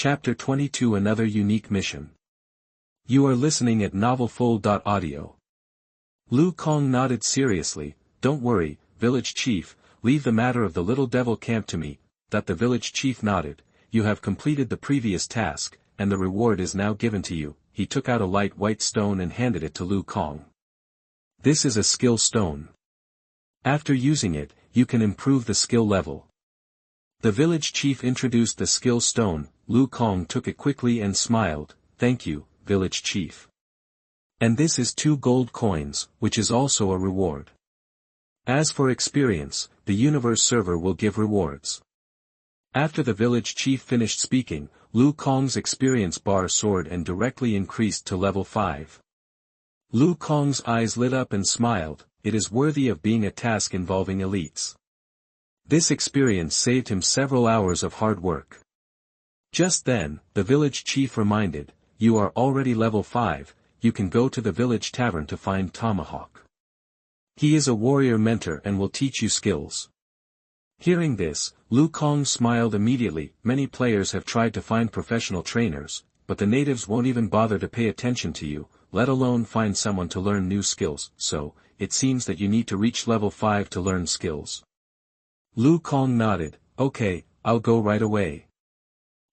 Chapter 22 Another Unique Mission. You are listening at novelfull.audio. Lu Kong nodded seriously. Don't worry, village chief, leave the matter of the little devil camp to me. That the village chief nodded. You have completed the previous task, and the reward is now given to you. He took out a light white stone and handed it to Lu Kong. This is a skill stone. After using it, you can improve the skill level. The village chief introduced the skill stone. Lu Kong took it quickly and smiled. Thank you, village chief. And this is 2 gold coins, which is also a reward. As for experience, the universe server will give rewards. After the village chief finished speaking, Lu Kong's experience bar soared and directly increased to level 5. Lu Kong's eyes lit up and smiled. It is worthy of being a task involving elites. This experience saved him several hours of hard work. Just then, the village chief reminded, you are already level 5, you can go to the village tavern to find Tomahawk. He is a warrior mentor and will teach you skills. Hearing this, Lu Kong smiled immediately. Many players have tried to find professional trainers, but the natives won't even bother to pay attention to you, let alone find someone to learn new skills, so, it seems that you need to reach level 5 to learn skills. Lu Kong nodded. Okay, I'll go right away.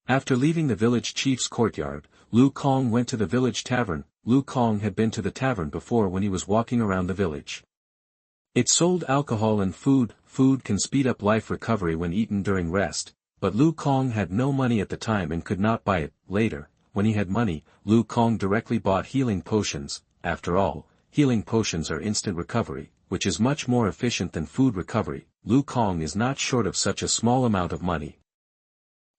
After leaving the village chief's courtyard, Lu Kong went to the village tavern. Lu Kong had been to the tavern before when he was walking around the village. It sold alcohol and food. Food can speed up life recovery when eaten during rest, but Lu Kong had no money at the time and could not buy it. Later, when he had money, Lu Kong directly bought healing potions. After all, healing potions are instant recovery, which is much more efficient than food recovery. Lu Kong is not short of such a small amount of money.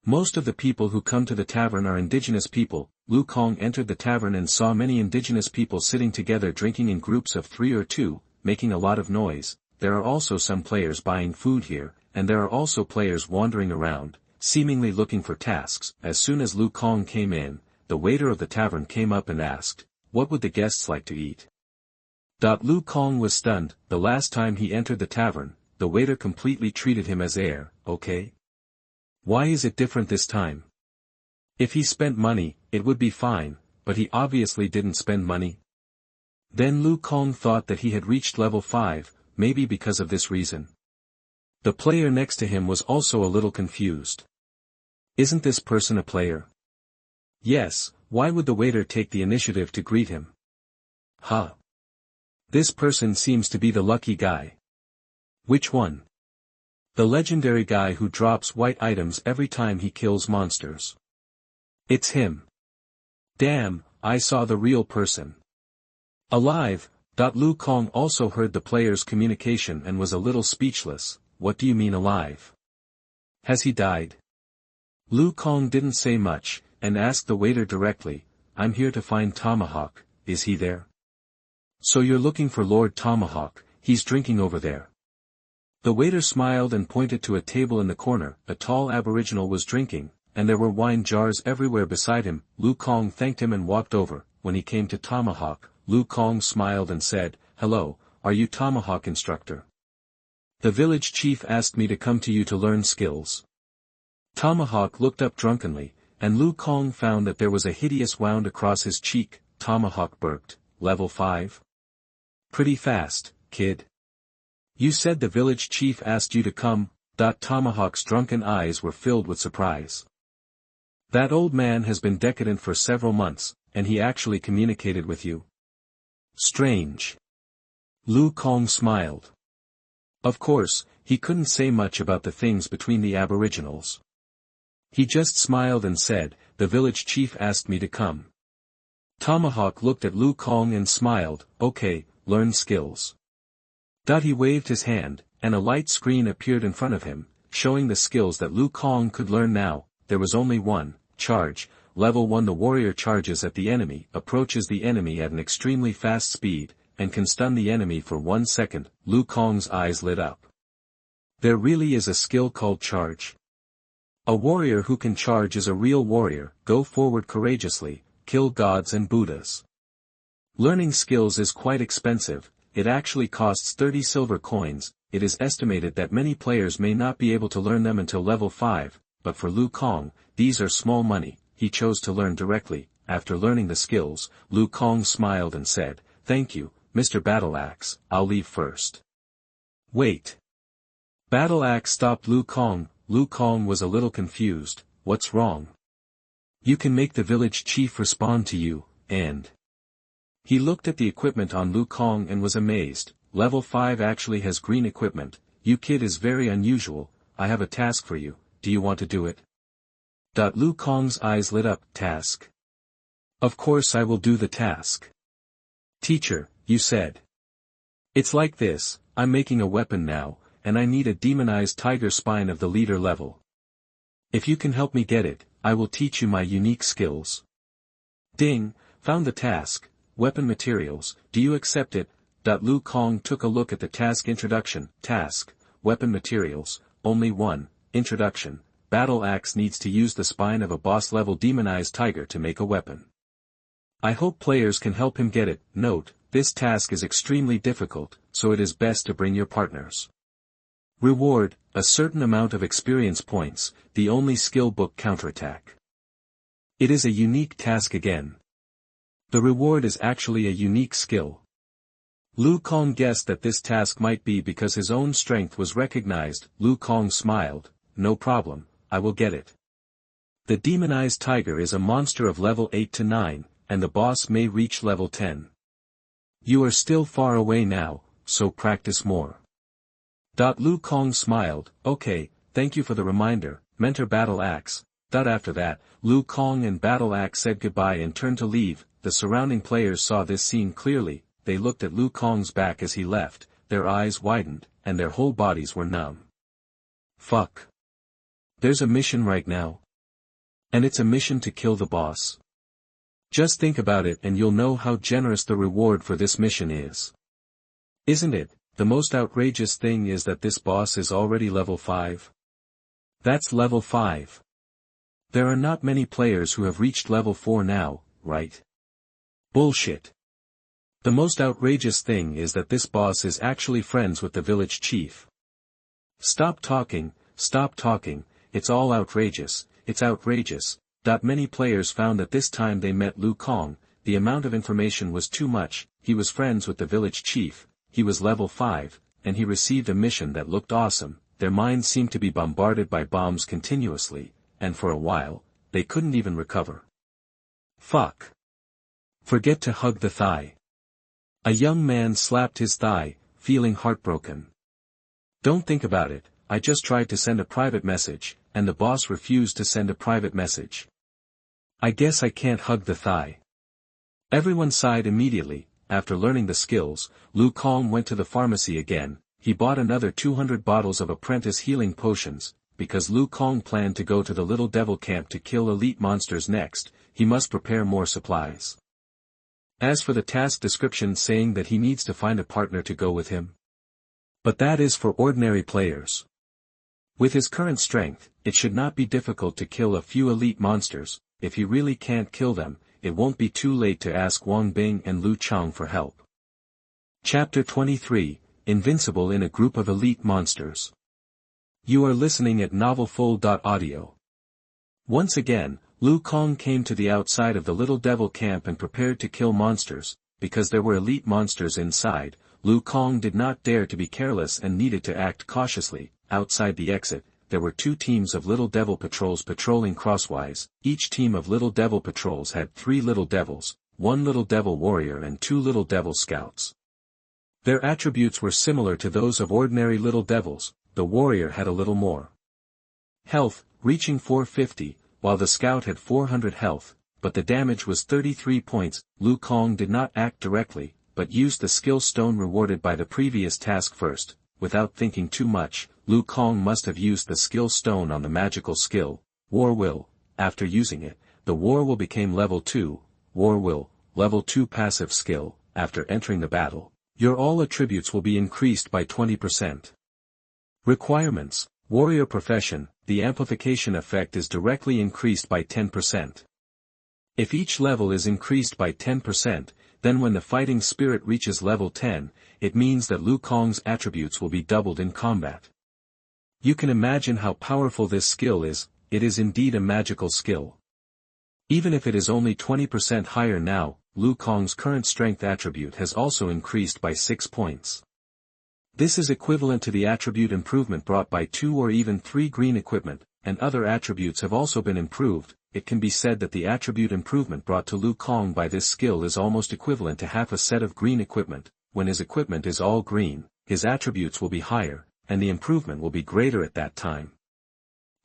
Most of the people who come to the tavern are indigenous people. Lu Kong entered the tavern and saw many indigenous people sitting together drinking in groups of 3 or 2, making a lot of noise. There are also some players buying food here, and there are also players wandering around, seemingly looking for tasks. As soon as Lu Kong came in, the waiter of the tavern came up and asked, what would the guests like to eat? Lu Kong was stunned. The last time he entered the tavern, the waiter completely treated him as heir. Okay? Why is it different this time? If he spent money, it would be fine, but he obviously didn't spend money. Then Lu Kong thought that he had reached level 5, maybe because of this reason. The player next to him was also a little confused. Isn't this person a player? Yes, why would the waiter take the initiative to greet him? Huh. This person seems to be the lucky guy. Which one? The legendary guy who drops white items every time he kills monsters. It's him. Damn, I saw the real person. Alive. Lu Kong also heard the player's communication and was a little speechless. What do you mean alive? Has he died? Lu Kong didn't say much, and asked the waiter directly, I'm here to find Tomahawk, is he there? So you're looking for Lord Tomahawk, he's drinking over there. The waiter smiled and pointed to a table in the corner. A tall aboriginal was drinking, and there were wine jars everywhere beside him. Lu Kong thanked him and walked over. When he came to Tomahawk, Lu Kong smiled and said, hello, are you Tomahawk instructor? The village chief asked me to come to you to learn skills. Tomahawk looked up drunkenly, and Lu Kong found that there was a hideous wound across his cheek. Tomahawk burped, level 5? Pretty fast, kid. You said the village chief asked you to come. Tomahawk's drunken eyes were filled with surprise. That old man has been decadent for several months, and he actually communicated with you. Strange. Lu Kong smiled. Of course, he couldn't say much about the things between the aboriginals. He just smiled and said, the village chief asked me to come. Tomahawk looked at Lu Kong and smiled. Okay, learn skills. He waved his hand, and a light screen appeared in front of him, showing the skills that Lu Kong could learn now. There was only one, charge. Level 1. The warrior charges at the enemy, approaches the enemy at an extremely fast speed, and can stun the enemy for 1 second. Lu Kong's eyes lit up. There really is a skill called charge. A warrior who can charge is a real warrior. Go forward courageously, kill gods and Buddhas. Learning skills is quite expensive. It actually costs 30 silver coins. It is estimated that many players may not be able to learn them until level 5, but for Lu Kong, these are small money. He chose to learn directly. After learning the skills, Lu Kong smiled and said, "Thank you, Mr. Battle Axe, I'll leave first." "Wait." Battle Axe stopped Lu Kong. Lu Kong was a little confused. "What's wrong?" "You can make the village chief respond to you, and..." He looked at the equipment on Lu Kong and was amazed. Level 5 actually has green equipment. "You kid is very unusual. I have a task for you, do you want to do it?" Lu Kong's eyes lit up. "Task? Of course I will do the task." "Teacher, you said..." "It's like this, I'm making a weapon now, and I need a demonized tiger spine of the leader level. If you can help me get it, I will teach you my unique skills." Ding, found the task, weapon materials, do you accept it? Lu Kong took a look at the task introduction. Task, weapon materials, only 1, introduction, Battle Axe needs to use the spine of a boss-level demonized tiger to make a weapon. I hope players can help him get it. Note, this task is extremely difficult, so it is best to bring your partners. Reward, a certain amount of experience points, the only skill book counterattack. It is a unique task again. The reward is actually a unique skill. Lu Kong guessed that this task might be because his own strength was recognized. Lu Kong smiled, "No problem, I will get it." The demonized tiger is a monster of level 8 to 9, and the boss may reach level 10. You are still far away now, so practice more. Lu Kong smiled, "Okay, thank you for the reminder, Mentor Battle Axe." After that, Lu Kong and Battle Axe said goodbye and turned to leave. The surrounding players saw this scene clearly. They looked at Lu Kong's back as he left, their eyes widened, and their whole bodies were numb. Fuck. There's a mission right now. And it's a mission to kill the boss. Just think about it and you'll know how generous the reward for this mission is. Isn't it? The most outrageous thing is that this boss is already level 5. That's level 5. There are not many players who have reached level 4 now, right? Bullshit. The most outrageous thing is that this boss is actually friends with the village chief. Stop talking, it's all outrageous, it's outrageous. Many players found that this time they met Lu Kong, the amount of information was too much. He was friends with the village chief, he was level 5, and he received a mission that looked awesome. Their minds seemed to be bombarded by bombs continuously, and for a while, they couldn't even recover. Fuck. Forget to hug the thigh. A young man slapped his thigh, feeling heartbroken. Don't think about it, I just tried to send a private message, and the boss refused to send a private message. I guess I can't hug the thigh. Everyone sighed immediately. After learning the skills, Lu Kong went to the pharmacy again. He bought another 200 bottles of apprentice healing potions. Because Lu Kong planned to go to the Little Devil camp to kill elite monsters next, he must prepare more supplies. As for the task description saying that he needs to find a partner to go with him. But that is for ordinary players. With his current strength, it should not be difficult to kill a few elite monsters. If he really can't kill them, it won't be too late to ask Wang Bing and Lu Chang for help. Chapter 23, Invincible in a Group of Elite Monsters. You are listening at novelfull.audio. Once again, Lu Kong came to the outside of the Little Devil camp and prepared to kill monsters. Because there were elite monsters inside, Lu Kong did not dare to be careless and needed to act cautiously. Outside the exit, there were 2 teams of Little Devil patrols patrolling crosswise. Each team of Little Devil patrols had 3 Little Devils, 1 Little Devil warrior and 2 Little Devil scouts. Their attributes were similar to those of ordinary Little Devils. The warrior had a little more health, reaching 450, while the scout had 400 health, but the damage was 33 points. Lu Kong did not act directly, but used the skill stone rewarded by the previous task first. Without thinking too much, Lu Kong must have used the skill stone on the magical skill, War Will. After using it, the War Will became level 2, War Will, level 2 passive skill. After entering the battle, your all attributes will be increased by 20%. Requirements: Warrior Profession, the amplification effect is directly increased by 10%. If each level is increased by 10%, then when the fighting spirit reaches level 10, it means that Lu Kong's attributes will be doubled in combat. You can imagine how powerful this skill is. it is indeed a magical skill. Even if it is only 20% higher now, Lu Kong's current strength attribute has also increased by 6 points. This is equivalent to the attribute improvement brought by 2 or even 3 green equipment, and other attributes have also been improved. It can be said that the attribute improvement brought to Lu Kong by this skill is almost equivalent to half a set of green equipment. When his equipment is all green, his attributes will be higher, and the improvement will be greater at that time.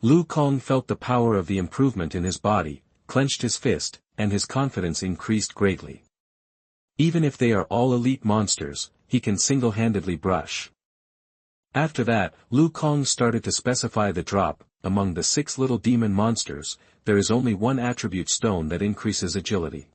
Lu Kong felt the power of the improvement in his body, clenched his fist, and his confidence increased greatly. Even if they are all elite monsters, he can single-handedly brush. After that, Lu Kong started to specify the drop. Among the 6 little demon monsters, there is only one attribute stone that increases agility.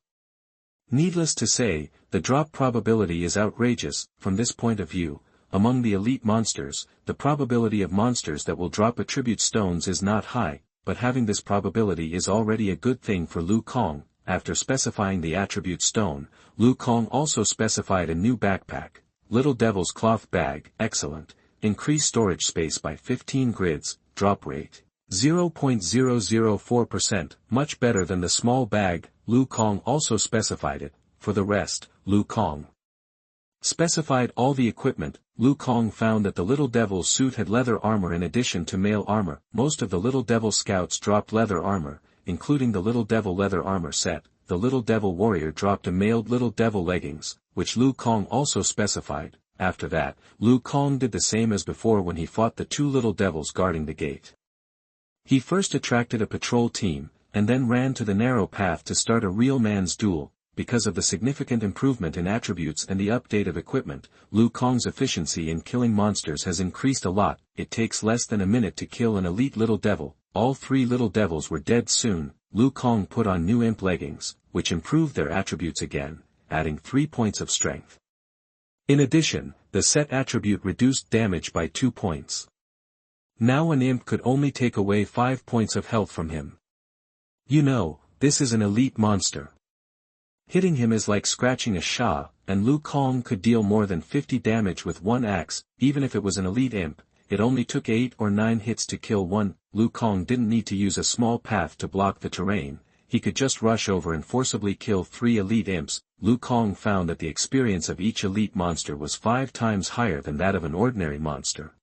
Needless to say, the drop probability is outrageous. From this point of view, among the elite monsters, the probability of monsters that will drop attribute stones is not high, but having this probability is already a good thing for Lu Kong. After specifying the attribute stone, Lu Kong also specified a new backpack, Little Devil's Cloth Bag. Excellent. Increase storage space by 15 grids, drop rate 0.004%, much better than the small bag. Lu Kong also specified it. For the rest, Lu Kong specified all the equipment. Lu Kong found that the Little Devil's suit had leather armor in addition to mail armor. Most of the Little Devil scouts dropped leather armor, including the Little Devil leather armor set. The Little Devil warrior dropped a mailed Little Devil leggings, which Lu Kong also specified. After that, Lu Kong did the same as before when he fought the 2 Little Devils guarding the gate. He first attracted a patrol team, and then ran to the narrow path to start a real man's duel. Because of the significant improvement in attributes and the update of equipment, Lu Kong's efficiency in killing monsters has increased a lot. It takes less than a minute to kill an elite Little Devil. All 3 Little Devils were dead soon. Lu Kong put on new imp leggings, which improved their attributes again, adding 3 points of strength. In addition, the set attribute reduced damage by 2 points. Now an imp could only take away 5 points of health from him. You know, this is an elite monster. Hitting him is like scratching a Shah, and Lu Kong could deal more than 50 damage with one axe. Even if it was an elite imp, it only took 8 or 9 hits to kill one. Lu Kong didn't need to use a small path to block the terrain. He could just rush over and forcibly kill 3 elite imps. Lu Kong found that the experience of each elite monster was 5 times higher than that of an ordinary monster.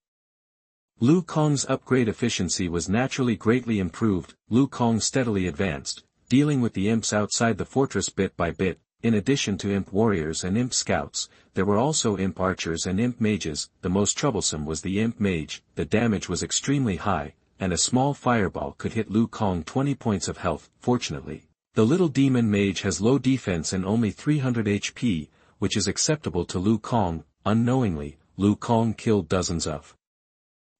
Lu Kong's upgrade efficiency was naturally greatly improved. Lu Kong steadily advanced, dealing with the imps outside the fortress bit by bit. In addition to imp warriors and imp scouts, there were also imp archers and imp mages. The most troublesome was the imp mage. The damage was extremely high, and a small fireball could hit Lu Kong 20 points of health. Fortunately, the little demon mage has low defense and only 300 HP, which is acceptable to Lu Kong. Unknowingly, Lu Kong killed dozens of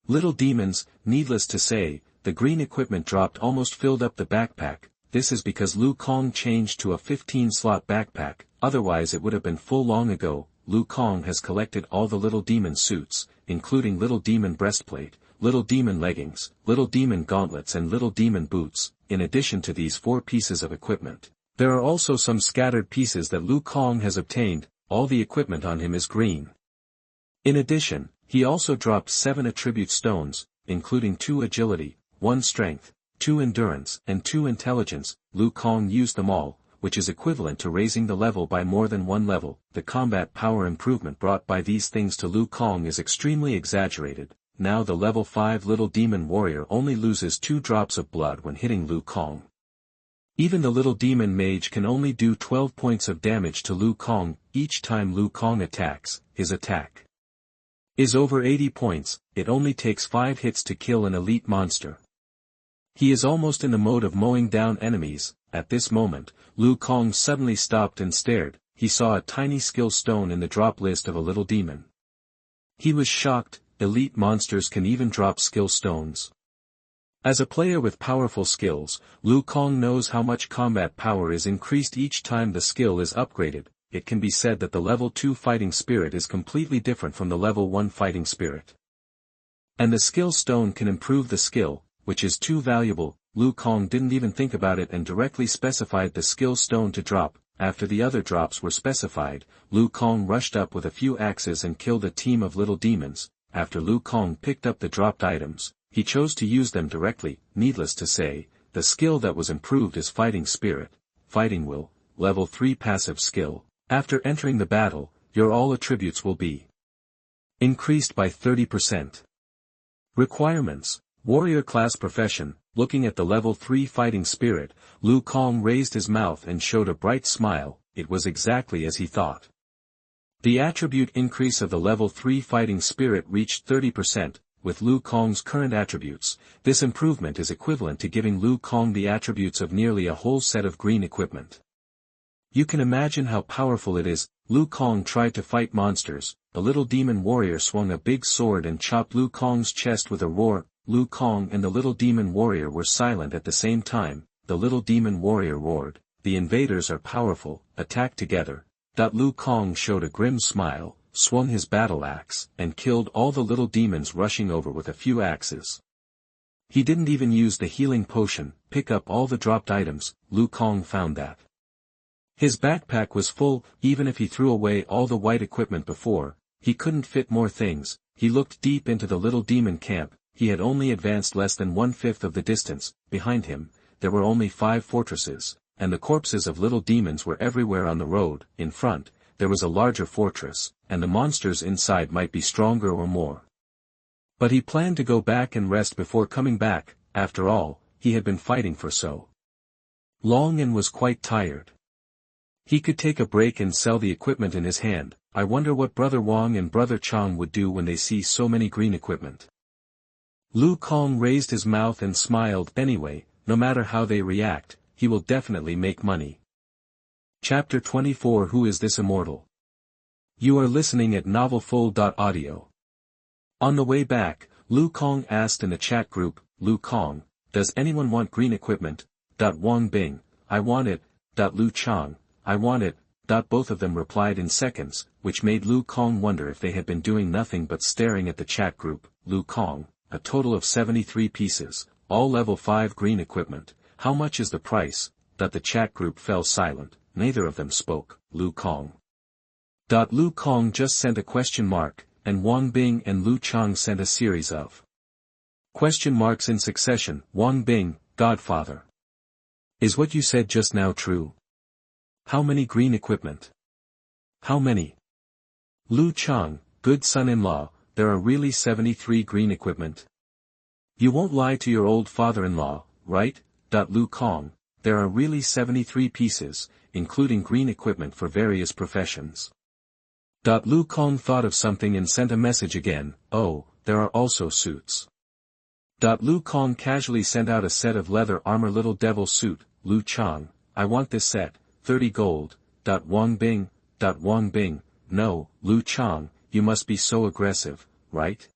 little demons. Needless to say, the green equipment dropped almost filled up the backpack. This is because Lu Kong changed to a 15-slot backpack, otherwise it would have been full long ago. Lu Kong has collected all the little demon suits, including little demon breastplate, little demon leggings, little demon gauntlets and little demon boots. In addition to these 4 pieces of equipment, there are also some scattered pieces that Lu Kong has obtained. All the equipment on him is green. In addition, he also dropped 7 attribute stones, including 2 agility, 1 strength, 2 endurance and 2 intelligence. Lu Kong used them all, which is equivalent to raising the level by more than 1 level. The combat power improvement brought by these things to Lu Kong is extremely exaggerated. Now the level 5 little demon warrior only loses 2 drops of blood when hitting Lu Kong. Even the little demon mage can only do 12 points of damage to Lu Kong each time Lu Kong attacks. His attack is over 80 points. It only takes 5 hits to kill an elite monster. He is almost in the mode of mowing down enemies. At this moment, Lu Kong suddenly stopped and stared. He saw a tiny skill stone in the drop list of a little demon. He was shocked. Elite monsters can even drop skill stones. As a player with powerful skills, Lu Kong knows how much combat power is increased each time the skill is upgraded. It can be said that the level 2 fighting spirit is completely different from the level 1 fighting spirit. And the skill stone can improve the skill, which is too valuable. Lu Kong didn't even think about it and directly specified the skill stone to drop. After the other drops were specified, Lu Kong rushed up with a few axes and killed a team of little demons. After Lu Kong picked up the dropped items, he chose to use them directly. Needless to say, the skill that was improved is fighting spirit, fighting will, level 3 passive skill. After entering the battle, your all attributes will be increased by 30%. Requirements: Warrior class profession. Looking at the level 3 fighting spirit, Lu Kang raised his mouth and showed a bright smile. It was exactly as he thought. The attribute increase of the level 3 fighting spirit reached 30%. With Lu Kang's current attributes, this improvement is equivalent to giving Lu Kang the attributes of nearly a whole set of green equipment. You can imagine how powerful it is. Lu Kang tried to fight monsters. The little demon warrior swung a big sword and chopped Lu Kang's chest with a roar. Lu Kang and the little demon warrior were silent at the same time. The little demon warrior roared, "The invaders are powerful, attack together." Lu Kang showed a grim smile, swung his battle axe, and killed all the little demons rushing over with a few axes. He didn't even use the healing potion, pick up all the dropped items. Lu Kang found that his backpack was full. Even if he threw away all the white equipment before, he couldn't fit more things. He looked deep into the little demon camp. He had only advanced less than 1/5 of the distance. Behind him, there were only 5 fortresses, and the corpses of little demons were everywhere on the road. In front, there was a larger fortress, and the monsters inside might be stronger or more. But he planned to go back and rest before coming back. After all, he had been fighting for so long and was quite tired. He could take a break and sell the equipment in his hand. I wonder what Brother Wang and Brother Chang would do when they see so many green equipment. Lu Kang raised his mouth and smiled. Anyway, no matter how they react, he will definitely make money. Chapter 24. Who is this immortal? You are listening at novelfull.audio. On the way back, Lu Kang asked in the chat group, "Lu Kang, does anyone want green equipment?" Wang Bing, "I want it." Lu Chang, "I want it." Both of them replied in seconds, which made Lu Kang wonder if they had been doing nothing but staring at the chat group. Lu Kang, a total of 73 pieces, all level 5 green equipment. How much is the price? The chat group fell silent. Neither of them spoke. Lu Kang. Lu Kang just sent a question mark, and Wang Bing and Lu Chang sent a series of question marks in succession. Wang Bing, Godfather. Is what you said just now true? How many green equipment? How many? Lu Chang, good son-in-law, there are really 73 green equipment. You won't lie to your old father-in-law, right? Lu Kang, there are really 73 pieces, including green equipment for various professions. Lu Kang thought of something and sent a message again. Oh, there are also suits. Lu Kang casually sent out a set of leather armor little devil suit. Lu Chang, I want this set, 30 gold. Wang Bing, no, Lu Chang, you must be so aggressive, right?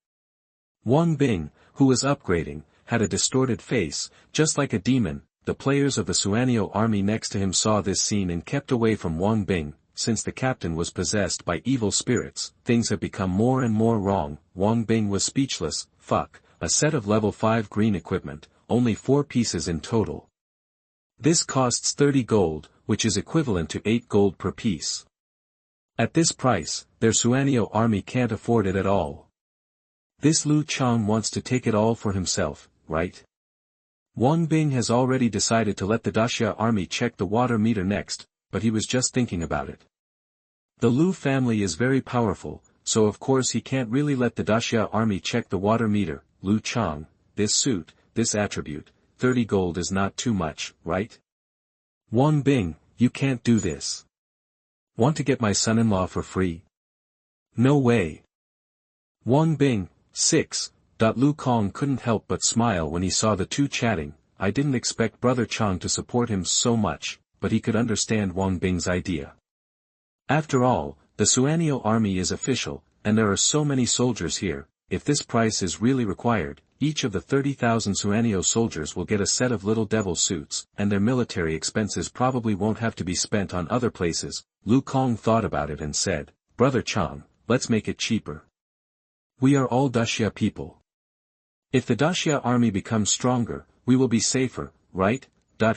Wang Bing, who was upgrading, had a distorted face, just like a demon. The players of the Suanio army next to him saw this scene and kept away from Wang Bing. Since the captain was possessed by evil spirits, things have become more and more wrong. Wang Bing was speechless. Fuck, a set of level 5 green equipment, only 4 pieces in total. This costs 30 gold, which is equivalent to 8 gold per piece. At this price, their Suanio army can't afford it at all. This Lu Chang wants to take it all for himself, right? Wang Bing has already decided to let the Daxia army check the water meter next, but he was just thinking about it. The Lu family is very powerful, so of course he can't really let the Daxia army check the water meter. Lu Chang, this suit, this attribute, 30 gold is not too much, right? Wang Bing, you can't do this. Want to get my son-in-law for free? No way. Wang Bing, 6. Lu Kang couldn't help but smile when he saw the two chatting. I didn't expect Brother Chang to support him so much, but he could understand Wang Bing's idea. After all, the Suanio army is official, and there are so many soldiers here. If this price is really required, each of the 30,000 Suanio soldiers will get a set of little devil suits, and their military expenses probably won't have to be spent on other places. Lu Kang thought about it and said, Brother Chang, let's make it cheaper. We are all Daxia people. If the Daxia army becomes stronger, we will be safer, right?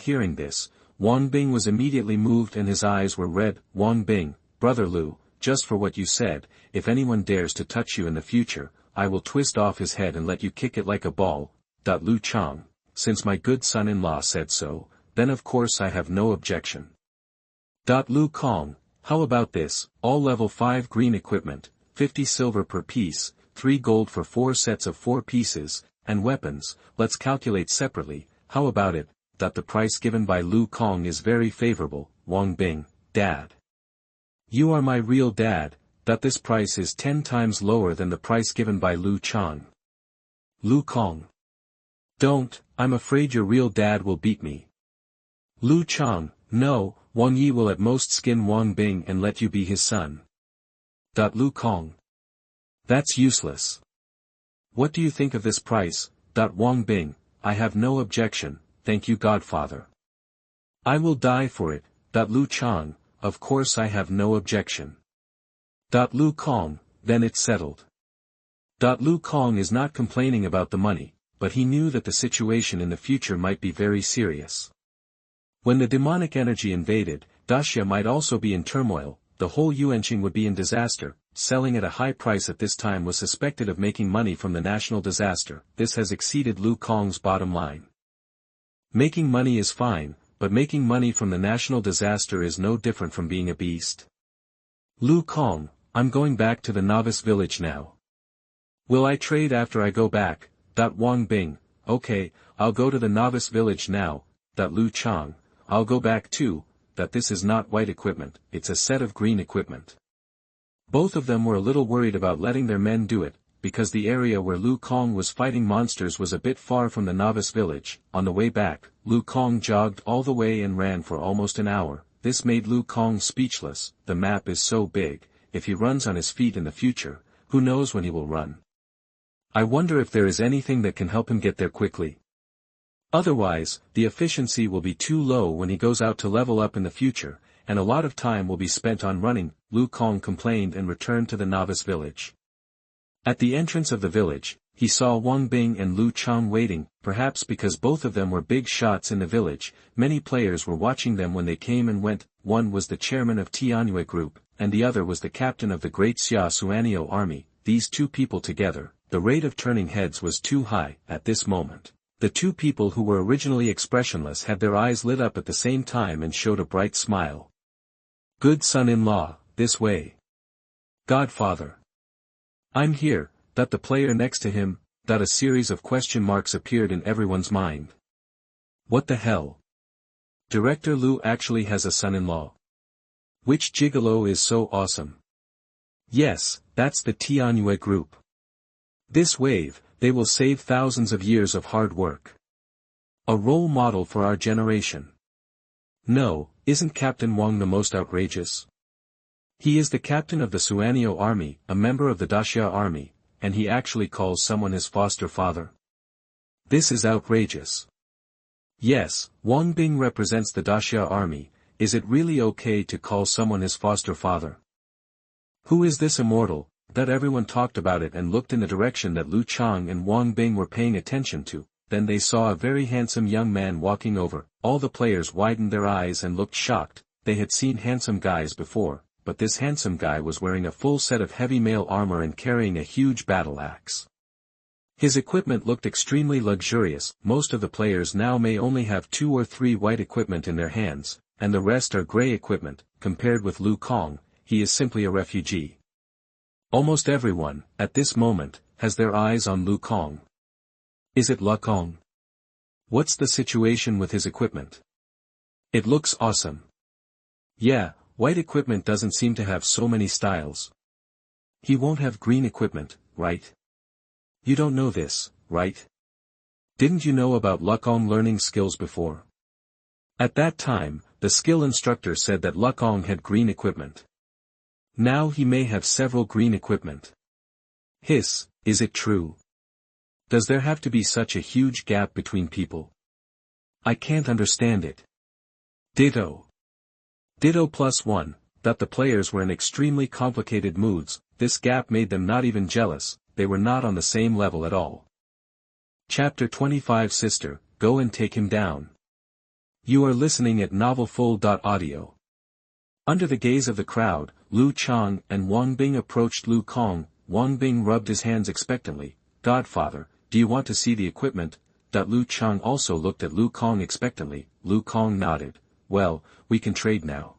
Hearing this, Wang Bing was immediately moved and his eyes were red. Wang Bing, Brother Lu, just for what you said, if anyone dares to touch you in the future, I will twist off his head and let you kick it like a ball. Lu Chang, since my good son-in-law said so, then of course I have no objection. Lu Kong, how about this, all level 5 green equipment, 50 silver per piece, 3 gold for 4 sets of 4 pieces, and weapons, let's calculate separately, how about it? The price given by Lu Kong is very favorable, Wang Bing, Dad. You are my real dad, this price is 10 times lower than the price given by Lu Chang. Lu Kong. Don't, I'm afraid your real dad will beat me. Lu Chang, no, Wang Yi will at most skin Wang Bing and let you be his son. Lu Kong. That's useless. What do you think of this price? Wang Bing, I have no objection, thank you Godfather. I will die for it. Lu Chang, of course I have no objection. Lu Kong, then it's settled. Lu Kong is not complaining about the money, but he knew that the situation in the future might be very serious. When the demonic energy invaded, Daxia might also be in turmoil, the whole Yuanqing would be in disaster. Selling at a high price at this time was suspected of making money from the national disaster. This has exceeded Lu Kong's bottom line. Making money is fine, but making money from the national disaster is no different from being a beast. Lu Kong, I'm going back to the novice village now. Will I trade after I go back? Wang Bing, okay, I'll go to the novice village now. Lu Chang, I'll go back too. This is not white equipment, it's a set of green equipment. Both of them were a little worried about letting their men do it, because the area where Lu Kong was fighting monsters was a bit far from the novice village. On the way back, Lu Kong jogged all the way and ran for almost an hour. This made Lu Kong speechless. The map is so big, if he runs on his feet in the future, who knows when he will run. I wonder if there is anything that can help him get there quickly. Otherwise, the efficiency will be too low when he goes out to level up in the future, and a lot of time will be spent on running. Lu Kong complained and returned to the novice village. At the entrance of the village, he saw Wang Bing and Lu Chang waiting, perhaps because both of them were big shots in the village. Many players were watching them when they came and went. One was the chairman of Tianyue Group, and the other was the captain of the Great Xia Suanio army. These two people together, the rate of turning heads was too high. At this moment, the two people who were originally expressionless had their eyes lit up at the same time and showed a bright smile. Good son-in-law, this way. Godfather. I'm here. The player next to him. A series of question marks appeared in everyone's mind. What the hell? Director Lu actually has a son-in-law. Which gigolo is so awesome? Yes, that's the Tianyue group. This wave, they will save thousands of years of hard work. A role model for our generation. No, isn't Captain Wang the most outrageous? He is the captain of the Suanio army, a member of the Daxia army, and he actually calls someone his foster father. This is outrageous. Yes, Wang Bing represents the Daxia army. Is it really okay to call someone his foster father? Who is this immortal? Everyone talked about it and looked in the direction that Lu Chang and Wang Bing were paying attention to. Then they saw a very handsome young man walking over. All the players widened their eyes and looked shocked. They had seen handsome guys before, but this handsome guy was wearing a full set of heavy mail armor and carrying a huge battle axe. His equipment looked extremely luxurious. Most of the players now may only have 2 or 3 white equipment in their hands, and the rest are gray equipment. Compared with Lu Kong, he is simply a refugee. Almost everyone, at this moment, has their eyes on Lu Kong. Is it Lu Kong? What's the situation with his equipment? It looks awesome. Yeah, white equipment doesn't seem to have so many styles. He won't have green equipment, right? You don't know this, right? Didn't you know about Lu Kong learning skills before? At that time, the skill instructor said that Lu Kong had green equipment. Now he may have several green equipment. Hiss, is it true? Does there have to be such a huge gap between people? I can't understand it. Ditto. Ditto +1. The players were in extremely complicated moods. This gap made them not even jealous. They were not on the same level at all. Chapter 25. Sister, go and take him down. You are listening at novelfull.audio. Under the gaze of the crowd, Lu Chang and Wang Bing approached Lu Kong. Wang Bing rubbed his hands expectantly. Godfather, do you want to see the equipment? Lu Chang also looked at Lu Kong expectantly. Lu Kong nodded. Well, we can trade now.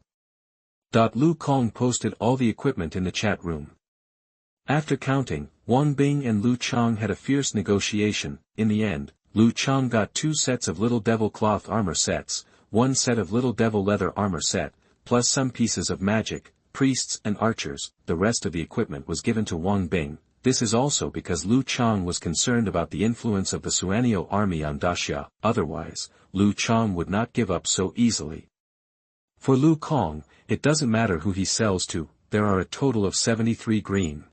Lu Kong posted all the equipment in the chat room. After counting, Wang Bing and Lu Chang had a fierce negotiation. In the end, Lu Chang got 2 sets of Little Devil cloth armor sets, 1 set of Little Devil leather armor set, plus some pieces of magic, priests and archers. The rest of the equipment was given to Wang Bing. This is also because Lu Chang was concerned about the influence of the Suanio army on Daxia, otherwise, Lu Chang would not give up so easily. For Lu Kong, it doesn't matter who he sells to, there are a total of 73 green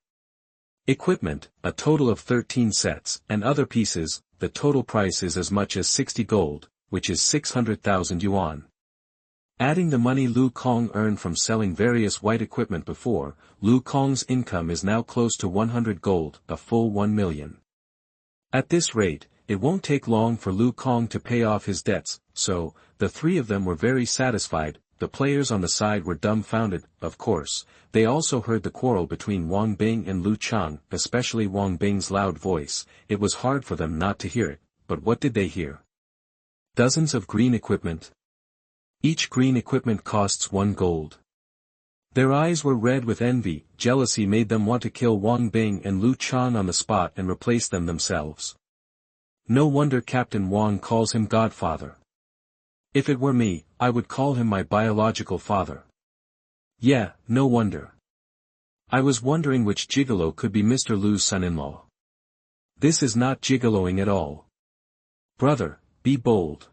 equipment, a total of 13 sets, and other pieces. The total price is as much as 60 gold, which is 600,000 yuan. Adding the money Lu Kong earned from selling various white equipment before, Lu Kong's income is now close to 100 gold, a full 1 million. At this rate, it won't take long for Lu Kong to pay off his debts, so, the 3 of them were very satisfied. The players on the side were dumbfounded. Of course, they also heard the quarrel between Wang Bing and Lu Chang, especially Wang Bing's loud voice. It was hard for them not to hear it, but what did they hear? Dozens of green equipment. Each green equipment costs 1 gold. Their eyes were red with envy. Jealousy made them want to kill Wang Bing and Lu Chang on the spot and replace them themselves. No wonder Captain Wang calls him Godfather. If it were me, I would call him my biological father. Yeah, no wonder. I was wondering which gigolo could be Mr. Lu's son-in-law. This is not gigoloing at all. Brother, be bold.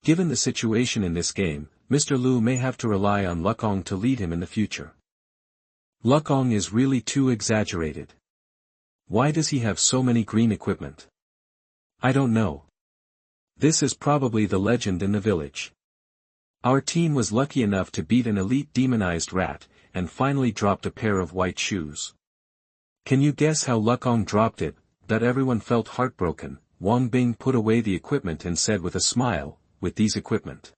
Given the situation in this game, Mr. Lu may have to rely on Lukong to lead him in the future. Lukong is really too exaggerated. Why does he have so many green equipment? I don't know. This is probably the legend in the village. Our team was lucky enough to beat an elite demonized rat, and finally dropped a pair of white shoes. Can you guess how Lukong dropped it? That everyone felt heartbroken. Wang Bing put away the equipment and said with a smile, with these equipment,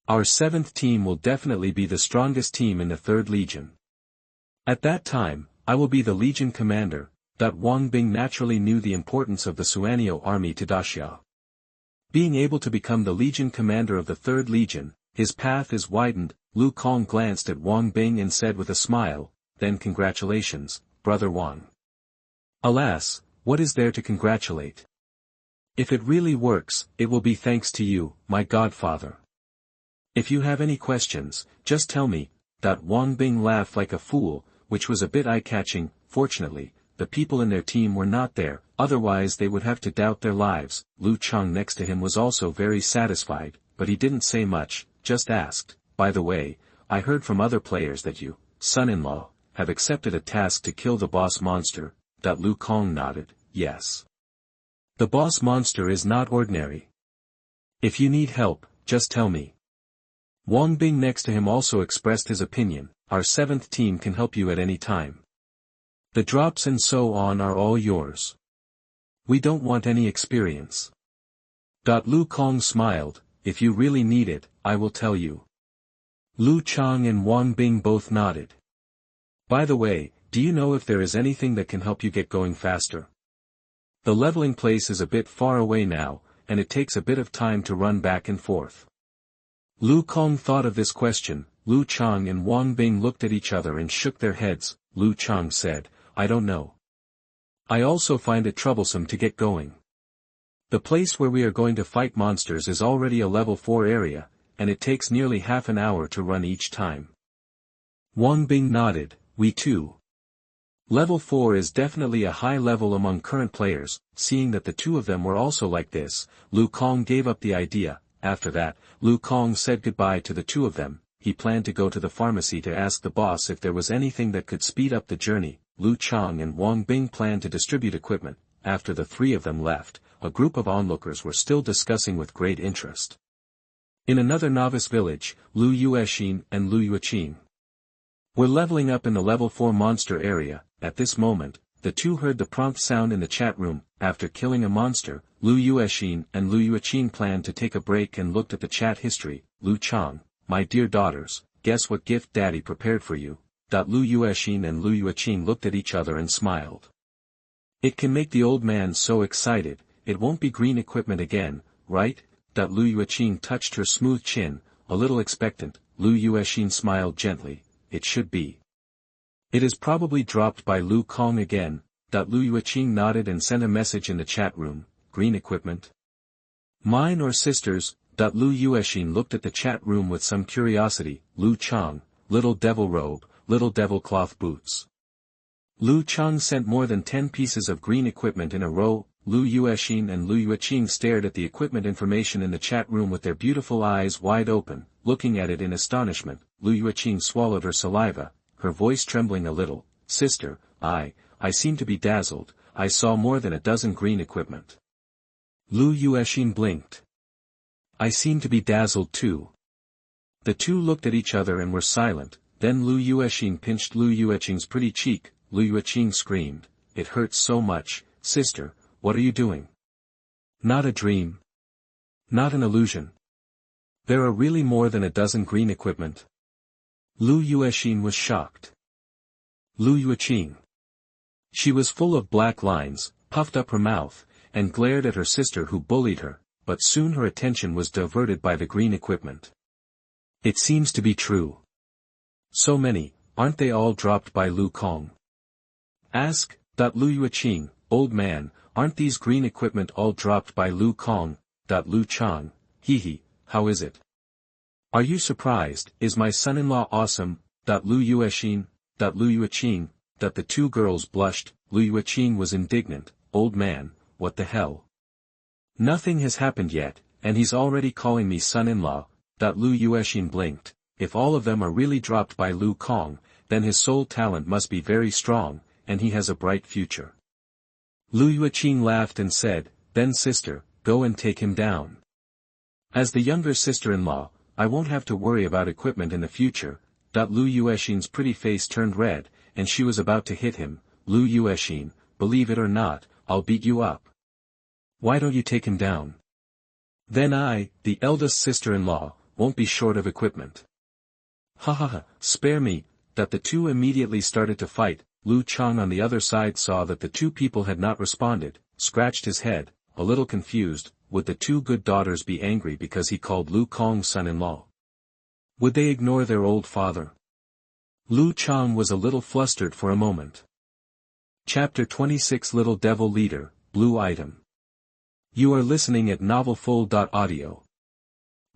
our 7th team will definitely be the strongest team in the 3rd Legion. At that time, I will be the Legion commander. Wang Bing naturally knew the importance of the Suanio army to Daxia. Being able to become the Legion commander of the 3rd Legion, his path is widened. Lu Kong glanced at Wang Bing and said with a smile, then congratulations, Brother Wang. Alas, what is there to congratulate? If it really works, it will be thanks to you, my godfather. If you have any questions, just tell me. Wang Bing laughed like a fool, which was a bit eye-catching. Fortunately, the people in their team were not there, otherwise they would have to doubt their lives. Lu Chang next to him was also very satisfied, but he didn't say much, just asked, by the way, I heard from other players that you, son-in-law, have accepted a task to kill the boss monster. Lu Kong nodded, yes. The boss monster is not ordinary. If you need help, just tell me. Wang Bing next to him also expressed his opinion, our 7th team can help you at any time. The drops and so on are all yours. We don't want any experience. Lu Kong smiled, if you really need it, I will tell you. Lu Chang and Wang Bing both nodded. By the way, do you know if there is anything that can help you get going faster? The leveling place is a bit far away now, and it takes a bit of time to run back and forth. Lu Kong thought of this question. Lu Chang and Wang Bing looked at each other and shook their heads. Lu Chang said, I don't know. I also find it troublesome to get going. The place where we are going to fight monsters is already a level 4 area, and it takes nearly half an hour to run each time. Wang Bing nodded, we too. Level 4 is definitely a high level among current players. Seeing that the 2 of them were also like this, Lu Kong gave up the idea. After that, Lu Kong said goodbye to the 2 of them. He planned to go to the pharmacy to ask the boss if there was anything that could speed up the journey. Lu Chang and Wang Bing planned to distribute equipment. After the 3 of them left, a group of onlookers were still discussing with great interest. In another novice village, Lu Yuexin and Lu Yuqin were leveling up in the level 4 monster area. At this moment, the 2 heard the prompt sound in the chat room. After killing a monster, Lu Yuexin and Lu Yuqin planned to take a break and looked at the chat history. Lu Chang, my dear daughters, guess what gift daddy prepared for you? Lu Yuexin and Lu Yueqing looked at each other and smiled. It can make the old man so excited, it won't be green equipment again, right? Lu Yueqing touched her smooth chin, a little expectant. Lu Yuexin smiled gently. It should be. It is probably dropped by Lu Kong again. Lu Yueqing nodded and sent a message in the chat room. Green equipment? Mine or sister's? Lu Yuexin looked at the chat room with some curiosity. Lu Chang, little devil robe, little devil cloth boots. Lu Chang sent more than 10 pieces of green equipment in a row. Lu Yuexin and Lu Yueqing stared at the equipment information in the chat room with their beautiful eyes wide open, looking at it in astonishment. Lu Yueqing swallowed her saliva, her voice trembling a little. Sister, I seem to be dazzled. I saw more than a dozen green equipment. Lu Yuexin blinked. I seem to be dazzled too. The two looked at each other and were silent. Then Lu Yuexin pinched Lu Yueqing's pretty cheek. Lu Yueqing screamed. It hurts so much. Sister, what are you doing? Not a dream. Not an illusion. There are really more than a dozen green equipment. Lu Yuexin was shocked. Lu Yueqing. She was full of black lines, puffed up her mouth, and glared at her sister who bullied her, but soon her attention was diverted by the green equipment. It seems to be true. So many, aren't they all dropped by Lu Kong? Ask. Lu Yueqing, old man, aren't these green equipment all dropped by Lu Kong? Lu Chang, hee, how is it? Are you surprised? Is my son-in-law awesome? Lu Yuexin, Lu Yueqing, the two girls blushed. Lu Yueqing was indignant. Old man, what the hell? Nothing has happened yet, and he's already calling me son-in-law. Lu Yuexin blinked. If all of them are really dropped by Lu Kong, then his soul talent must be very strong, and he has a bright future. Lu Yueqing laughed and said, then sister, go and take him down. As the younger sister-in-law, I won't have to worry about equipment in the future. Lu Yuexin's pretty face turned red, and she was about to hit him. Lu Yuexin, believe it or not, I'll beat you up. Why don't you take him down? Then I, the eldest sister-in-law, won't be short of equipment. Ha ha ha, spare me. The two immediately started to fight. Lu Chang on the other side saw that the two people had not responded, scratched his head, a little confused. Would the two good daughters be angry because he called Lu Kong son-in-law? Would they ignore their old father? Lu Chang was a little flustered for a moment. Chapter 26 Little Devil Leader, Blue Item. You are listening at novelfull.audio.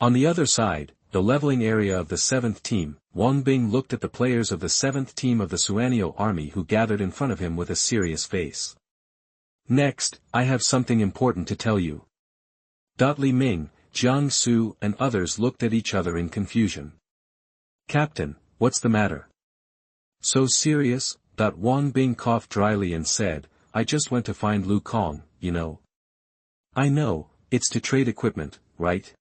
On the other side, the leveling area of the 7th team, Wang Bing looked at the players of the 7th team of the Suanio army who gathered in front of him with a serious face. Next, I have something important to tell you. Li Ming, Jiang Su and others looked at each other in confusion. Captain, what's the matter? So serious? Wang Bing coughed dryly and said, I just went to find Lu Kong, you know. I know, it's to trade equipment, right?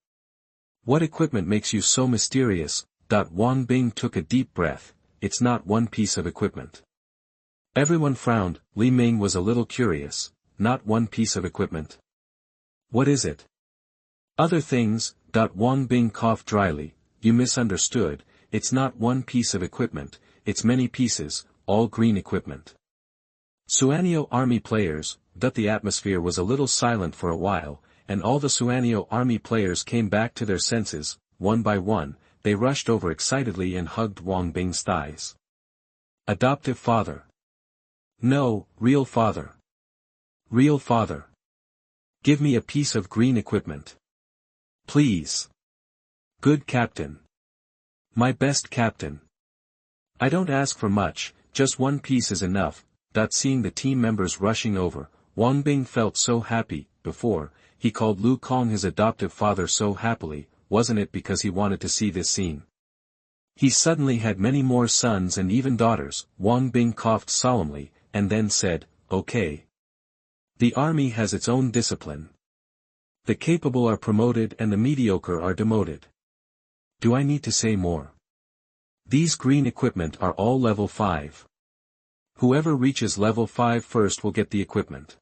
What equipment makes you so mysterious? Wang Bing took a deep breath. It's not one piece of equipment. Everyone frowned. Li Ming was a little curious. Not one piece of equipment. What is it? Other things. Wang Bing coughed dryly. You misunderstood. It's not one piece of equipment, it's many pieces, all green equipment. Suanio army players. The atmosphere was a little silent for a while, and all the Suanio army players came back to their senses. One by one, they rushed over excitedly and hugged Wang Bing's thighs. Adoptive father. No, real father. Real father. Give me a piece of green equipment. Please. Good captain. My best captain. I don't ask for much, just one piece is enough. Seeing the team members rushing over, Wang Bing felt so happy. Before, he called Lu Kong his adoptive father so happily, wasn't it because he wanted to see this scene? He suddenly had many more sons and even daughters. Wang Bing coughed solemnly, and then said, okay. The army has its own discipline. The capable are promoted and the mediocre are demoted. Do I need to say more? These green equipment are all level 5. Whoever reaches level 5 first will get the equipment.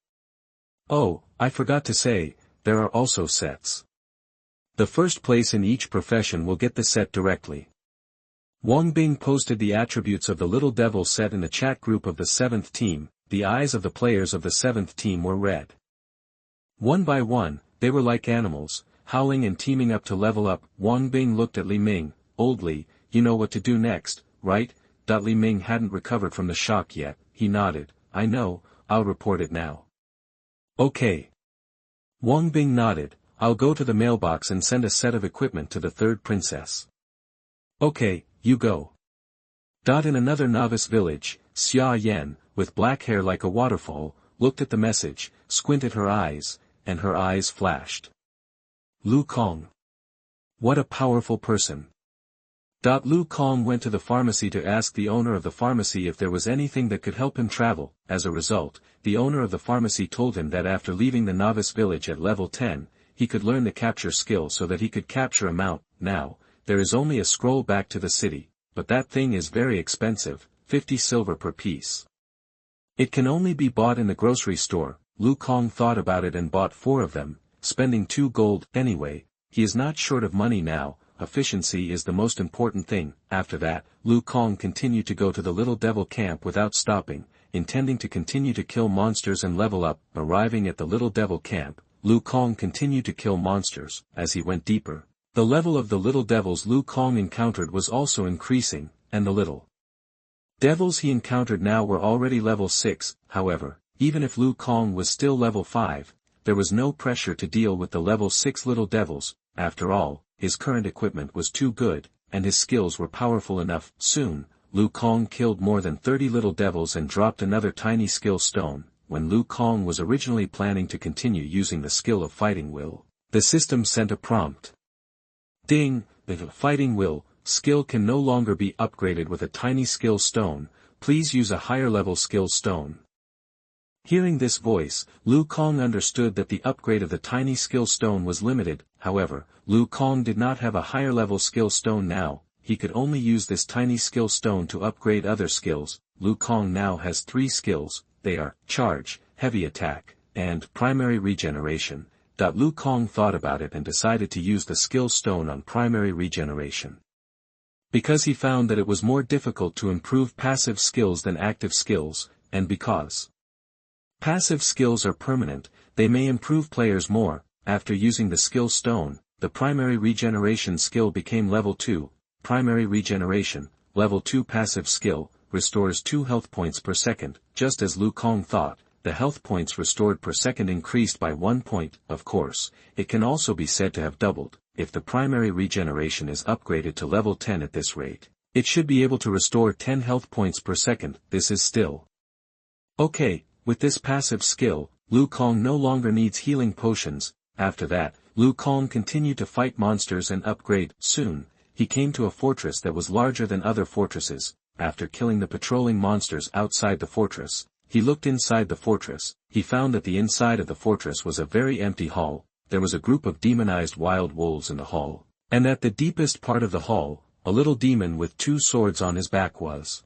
Oh, I forgot to say, there are also sets. The first place in each profession will get the set directly. Wang Bing posted the attributes of the little devil set in the chat group of the 7th team. The eyes of the players of the 7th team were red. One by one, they were like animals, howling and teaming up to level up. Wang Bing looked at Li Ming. Old Li, you know what to do next, right? Li Ming hadn't recovered from the shock yet. He nodded. I know, I'll report it now. Okay. Wang Bing nodded. I'll go to the mailbox and send a set of equipment to the 3rd princess. Okay, you go. In another novice village, Xia Yan, with black hair like a waterfall, looked at the message, squinted her eyes, and her eyes flashed. Lu Kong. What a powerful person. Lu Kong went to the pharmacy to ask the owner of the pharmacy if there was anything that could help him travel. As a result, the owner of the pharmacy told him that after leaving the novice village at level 10, he could learn the capture skill so that he could capture a mount. Now, there is only a scroll back to the city, but that thing is very expensive, 50 silver per piece. It can only be bought in the grocery store. Lu Kong thought about it and bought 4 of them, spending 2 gold. Anyway, he is not short of money now. Efficiency is the most important thing. After that, Lu Kong continued to go to the little devil camp without stopping, intending to continue to kill monsters and level up. Arriving at the little devil camp, Lu Kong continued to kill monsters. As he went deeper, the level of the little devils Lu Kong encountered was also increasing, and the little devils he encountered now were already level 6. However, even if Lu Kong was still level 5, there was no pressure to deal with the level 6 little devils. After all, his current equipment was too good, and his skills were powerful enough. Soon, Lu Kong killed more than 30 little devils and dropped another tiny skill stone. When Lu Kong was originally planning to continue using the skill of Fighting Will, the system sent a prompt. Ding, the Fighting Will skill can no longer be upgraded with a tiny skill stone, please use a higher level skill stone. Hearing this voice, Lu Kong understood that the upgrade of the tiny skill stone was limited. However, Lu Kong did not have a higher level skill stone now. He could only use this tiny skill stone to upgrade other skills. Lu Kong now has 3 skills, they are, Charge, Heavy Attack, and Primary Regeneration. Lu Kong thought about it and decided to use the skill stone on Primary Regeneration. Because he found that it was more difficult to improve passive skills than active skills, and because passive skills are permanent, they may improve players more. After using the skill stone, the primary regeneration skill became level 2, primary regeneration, level 2 passive skill, restores 2 health points per second. Just as Lu Kong thought, the health points restored per second increased by 1 point. Of course, it can also be said to have doubled. If the primary regeneration is upgraded to level 10 at this rate, it should be able to restore 10 health points per second. This is still okay. With this passive skill, Lu Kong no longer needs healing potions. After that, Lu Kong continued to fight monsters and upgrade. Soon, he came to a fortress that was larger than other fortresses. After killing the patrolling monsters outside the fortress, he looked inside the fortress. He found that the inside of the fortress was a very empty hall. There was a group of demonized wild wolves in the hall, and at the deepest part of the hall, a little demon with 2 swords on his back was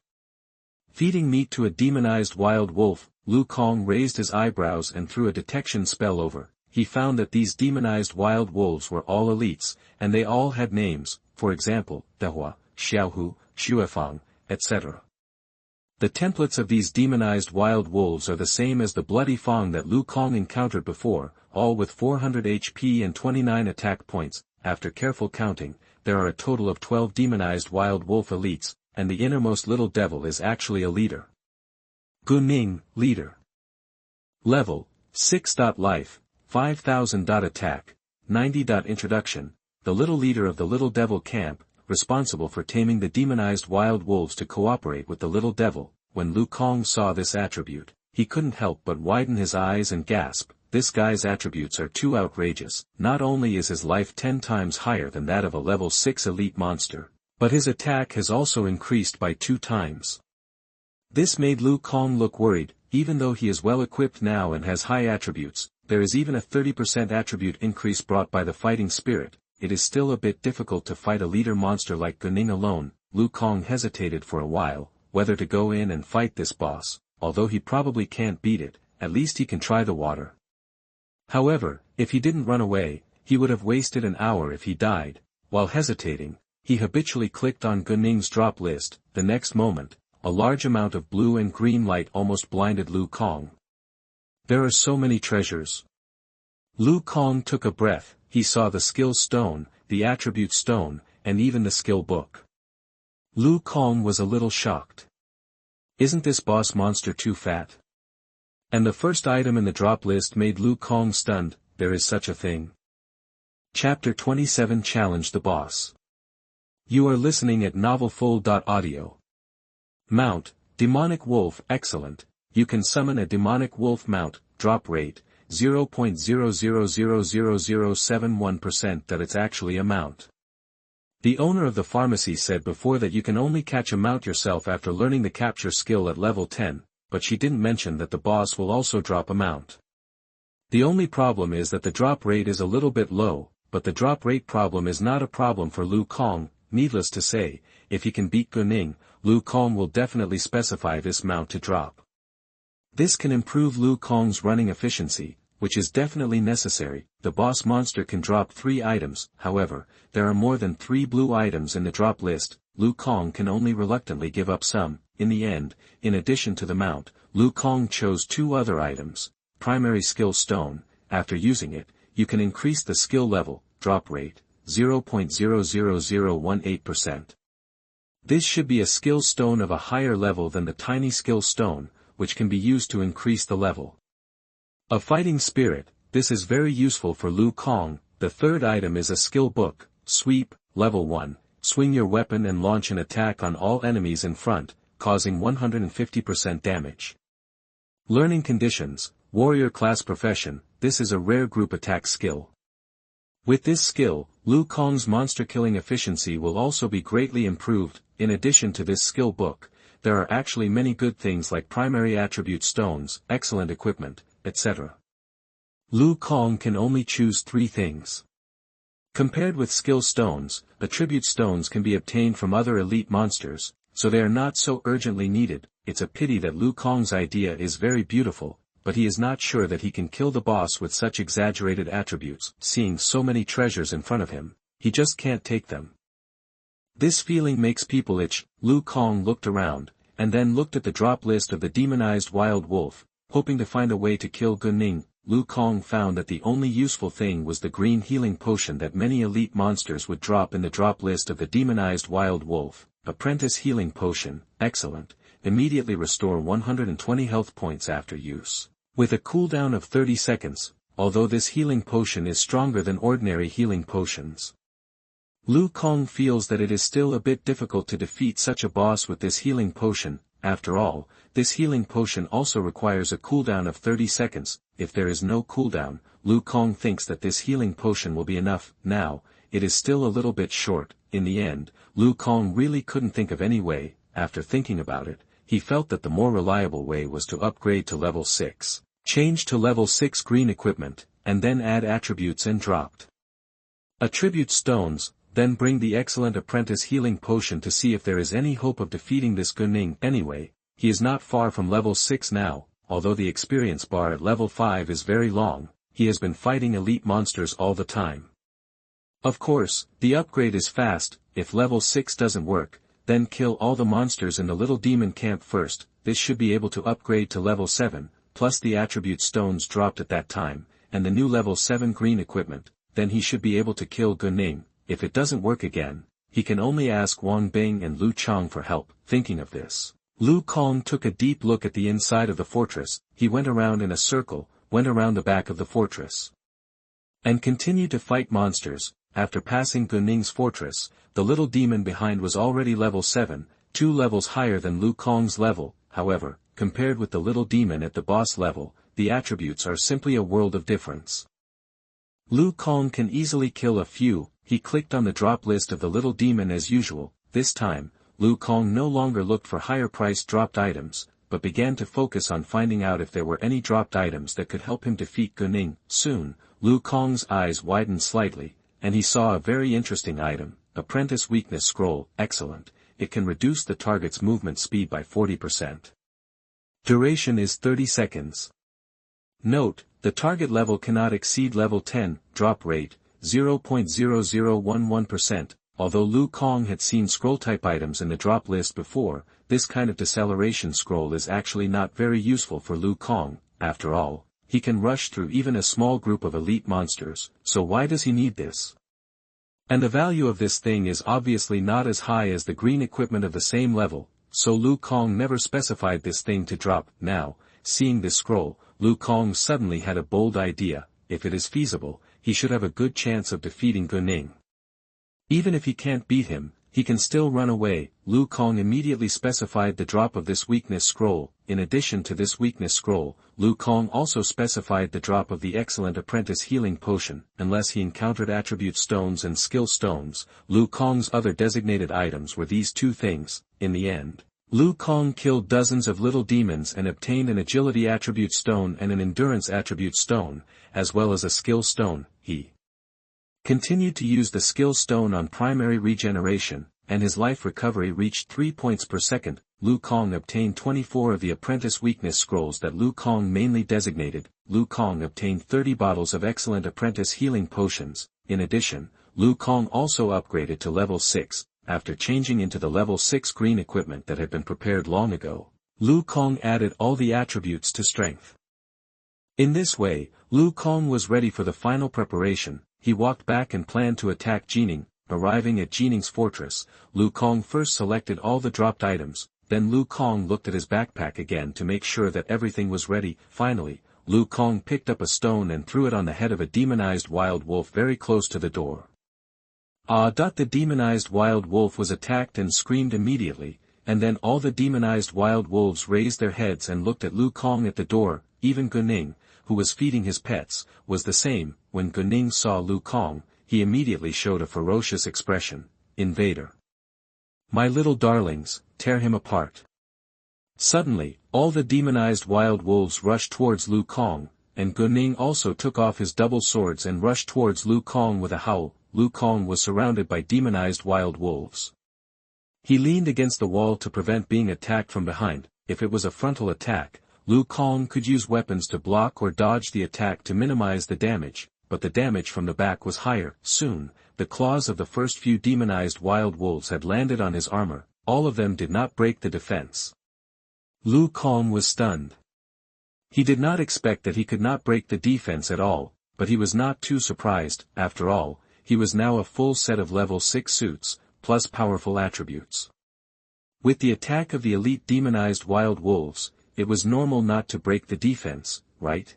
feeding meat to a demonized wild wolf. Lu Kong raised his eyebrows and threw a detection spell over. He found that these demonized wild wolves were all elites, and they all had names, for example, Dehua, Xiaohu, Xuefang, etc. The templates of these demonized wild wolves are the same as the bloody Fang that Lu Kong encountered before, all with 400 HP and 29 attack points. After careful counting, there are a total of 12 demonized wild wolf elites, and the innermost little devil is actually a leader. Guning, leader. Level, 6. Life, 5000. Attack, 90. Introduction, the little leader of the little devil camp, responsible for taming the demonized wild wolves to cooperate with the little devil. When Lu Kong saw this attribute, he couldn't help but widen his eyes and gasp. This guy's attributes are too outrageous. Not only is his life 10 times higher than that of a level 6 elite monster, but his attack has also increased by 2 times. This made Lu Kong look worried. Even though he is well equipped now and has high attributes, there is even a 30% attribute increase brought by the fighting spirit. It is still a bit difficult to fight a leader monster like Guning alone. Lu Kong hesitated for a while, whether to go in and fight this boss. Although he probably can't beat it, at least he can try the water. However, if he didn't run away, he would have wasted an hour if he died. While hesitating, He habitually clicked on Gunning's drop list. The next moment, a large amount of blue and green light almost blinded Lu Kong. There are so many treasures. Lu Kong took a breath. He saw the skill stone, the attribute stone, and even the skill book. Lu Kong was a little shocked. Isn't this boss monster too fat? And the first item in the drop list made Lu Kong stunned. There is such a thing. Chapter 27 Challenge the Boss. You are listening at novelfull.audio. Mount, Demonic Wolf. Excellent. You can summon a Demonic Wolf mount. Drop rate, 0.000071%. That it's actually a mount. The owner of the pharmacy said before that you can only catch a mount yourself after learning the capture skill at level 10, but she didn't mention that the boss will also drop a mount. The only problem is that the drop rate is a little bit low, but the drop rate problem is not a problem for Lu Kong. Needless to say, if he can beat Gunning, Lu Kong will definitely specify this mount to drop. This can improve Lu Kong's running efficiency, which is definitely necessary. The boss monster can drop 3 items, however, there are more than 3 blue items in the drop list. Lu Kong can only reluctantly give up some. In the end, in addition to the mount, Lu Kong chose 2 other items. Primary skill stone. After using it, you can increase the skill level. Drop rate, 0.00018%. This should be a skill stone of a higher level than the tiny skill stone, which can be used to increase the level. A fighting spirit. This is very useful for Lu Kong. The third item is a skill book. Sweep, level 1. Swing your weapon and launch an attack on all enemies in front, causing 150% damage. Learning conditions. Warrior class profession. This is a rare group attack skill. With this skill, Lu Kong's monster killing efficiency will also be greatly improved. In addition to this skill book, there are actually many good things like primary attribute stones, excellent equipment, etc. Lu Kong can only choose 3 things. Compared with skill stones, attribute stones can be obtained from other elite monsters, so they are not so urgently needed. It's a pity that Lu Kong's idea is very beautiful, but he is not sure that he can kill the boss with such exaggerated attributes. Seeing so many treasures in front of him, he just can't take them. This feeling makes people itch. Lu Kong looked around, and then looked at the drop list of the demonized wild wolf, hoping to find a way to kill Gunning. Lu Kong found that the only useful thing was the green healing potion that many elite monsters would drop in the drop list of the demonized wild wolf. Apprentice healing potion, excellent. Immediately restore 120 health points after use, with a cooldown of 30 seconds, although this healing potion is stronger than ordinary healing potions. Lu Kong feels that it is still a bit difficult to defeat such a boss with this healing potion. After all, this healing potion also requires a cooldown of 30 seconds. If there is no cooldown, Lu Kong thinks that this healing potion will be enough. Now, it is still a little bit short. In the end, Lu Kong really couldn't think of any way. After thinking about it, he felt that the more reliable way was to upgrade to level 6, change to level 6 green equipment, and then add attributes and dropped attribute stones, then bring the excellent apprentice healing potion to see if there is any hope of defeating this Gunning. Anyway, he is not far from level 6 now. Although the experience bar at level 5 is very long, he has been fighting elite monsters all the time. Of course, the upgrade is fast. If level 6 doesn't work, then kill all the monsters in the little demon camp first. This should be able to upgrade to level 7, plus the attribute stones dropped at that time, and the new level 7 green equipment. Then he should be able to kill Gunning. If it doesn't work again, he can only ask Wang Bing and Lu Chang for help. Thinking of this, Lu Kong took a deep look at the inside of the fortress. He went around in a circle, went around the back of the fortress, and continued to fight monsters. After passing Gunning's fortress, the little demon behind was already level 7, 2 levels higher than Lu Kong's level. However, compared with the little demon at the boss level, the attributes are simply a world of difference. Lu Kong can easily kill a few. He clicked on the drop list of the little demon as usual. This time, Lu Kong no longer looked for higher-priced dropped items, but began to focus on finding out if there were any dropped items that could help him defeat Gunning. Soon, Lu Kong's eyes widened slightly, and he saw a very interesting item, Apprentice Weakness Scroll. Excellent, it can reduce the target's movement speed by 40%. Duration is 30 seconds. Note, the target level cannot exceed level 10, drop rate, 0.0011%, although Lu Kang had seen scroll-type items in the drop list before, this kind of deceleration scroll is actually not very useful for Lu Kang. After all, he can rush through even a small group of elite monsters, so why does he need this? And the value of this thing is obviously not as high as the green equipment of the same level, so Lu Kang never specified this thing to drop. Now, seeing this scroll, Lu Kang suddenly had a bold idea. If it is feasible, he should have a good chance of defeating Guning. Even if he can't beat him, he can still run away. Lu Kang immediately specified the drop of this weakness scroll. In addition to this weakness scroll, Lu Kang also specified the drop of the excellent apprentice healing potion. Unless he encountered attribute stones and skill stones, Lu Kang's other designated items were these two things. In the end, Lu Kang killed dozens of little demons and obtained an agility attribute stone and an endurance attribute stone, as well as a skill stone. He continued to use the skill stone on primary regeneration, and his life recovery reached 3 points per second. Lu Kang obtained 24 of the apprentice weakness scrolls that Lu Kang mainly designated. Lu Kang obtained 30 bottles of excellent apprentice healing potions. In addition, Lu Kang also upgraded to level 6, after changing into the level 6 green equipment that had been prepared long ago. Lu Kang added all the attributes to strength. In this way, Lu Kang was ready for the final preparation. He walked back and planned to attack Jining. Arriving at Jining's fortress, Lu Kang first selected all the dropped items, then Lu Kang looked at his backpack again to make sure that everything was ready. Finally, Lu Kang picked up a stone and threw it on the head of a demonized wild wolf very close to the door. The demonized wild wolf was attacked and screamed immediately, and then all the demonized wild wolves raised their heads and looked at Lu Kang at the door. Even Guning, who was feeding his pets, was the same. When Guning saw Lu Kang, he immediately showed a ferocious expression. Invader! My little darlings, tear him apart. Suddenly, all the demonized wild wolves rushed towards Lu Kang, and Guning also took off his double swords and rushed towards Lu Kang with a howl. Lu Kang was surrounded by demonized wild wolves. He leaned against the wall to prevent being attacked from behind. If it was a frontal attack, Lu Kang could use weapons to block or dodge the attack to minimize the damage, but the damage from the back was higher. Soon, the claws of the first few demonized wild wolves had landed on his armor. All of them did not break the defense. Lu Kang was stunned. He did not expect that he could not break the defense at all, but he was not too surprised. After all, he was now a full set of level 6 suits, plus powerful attributes. With the attack of the elite demonized wild wolves, it was normal not to break the defense, right?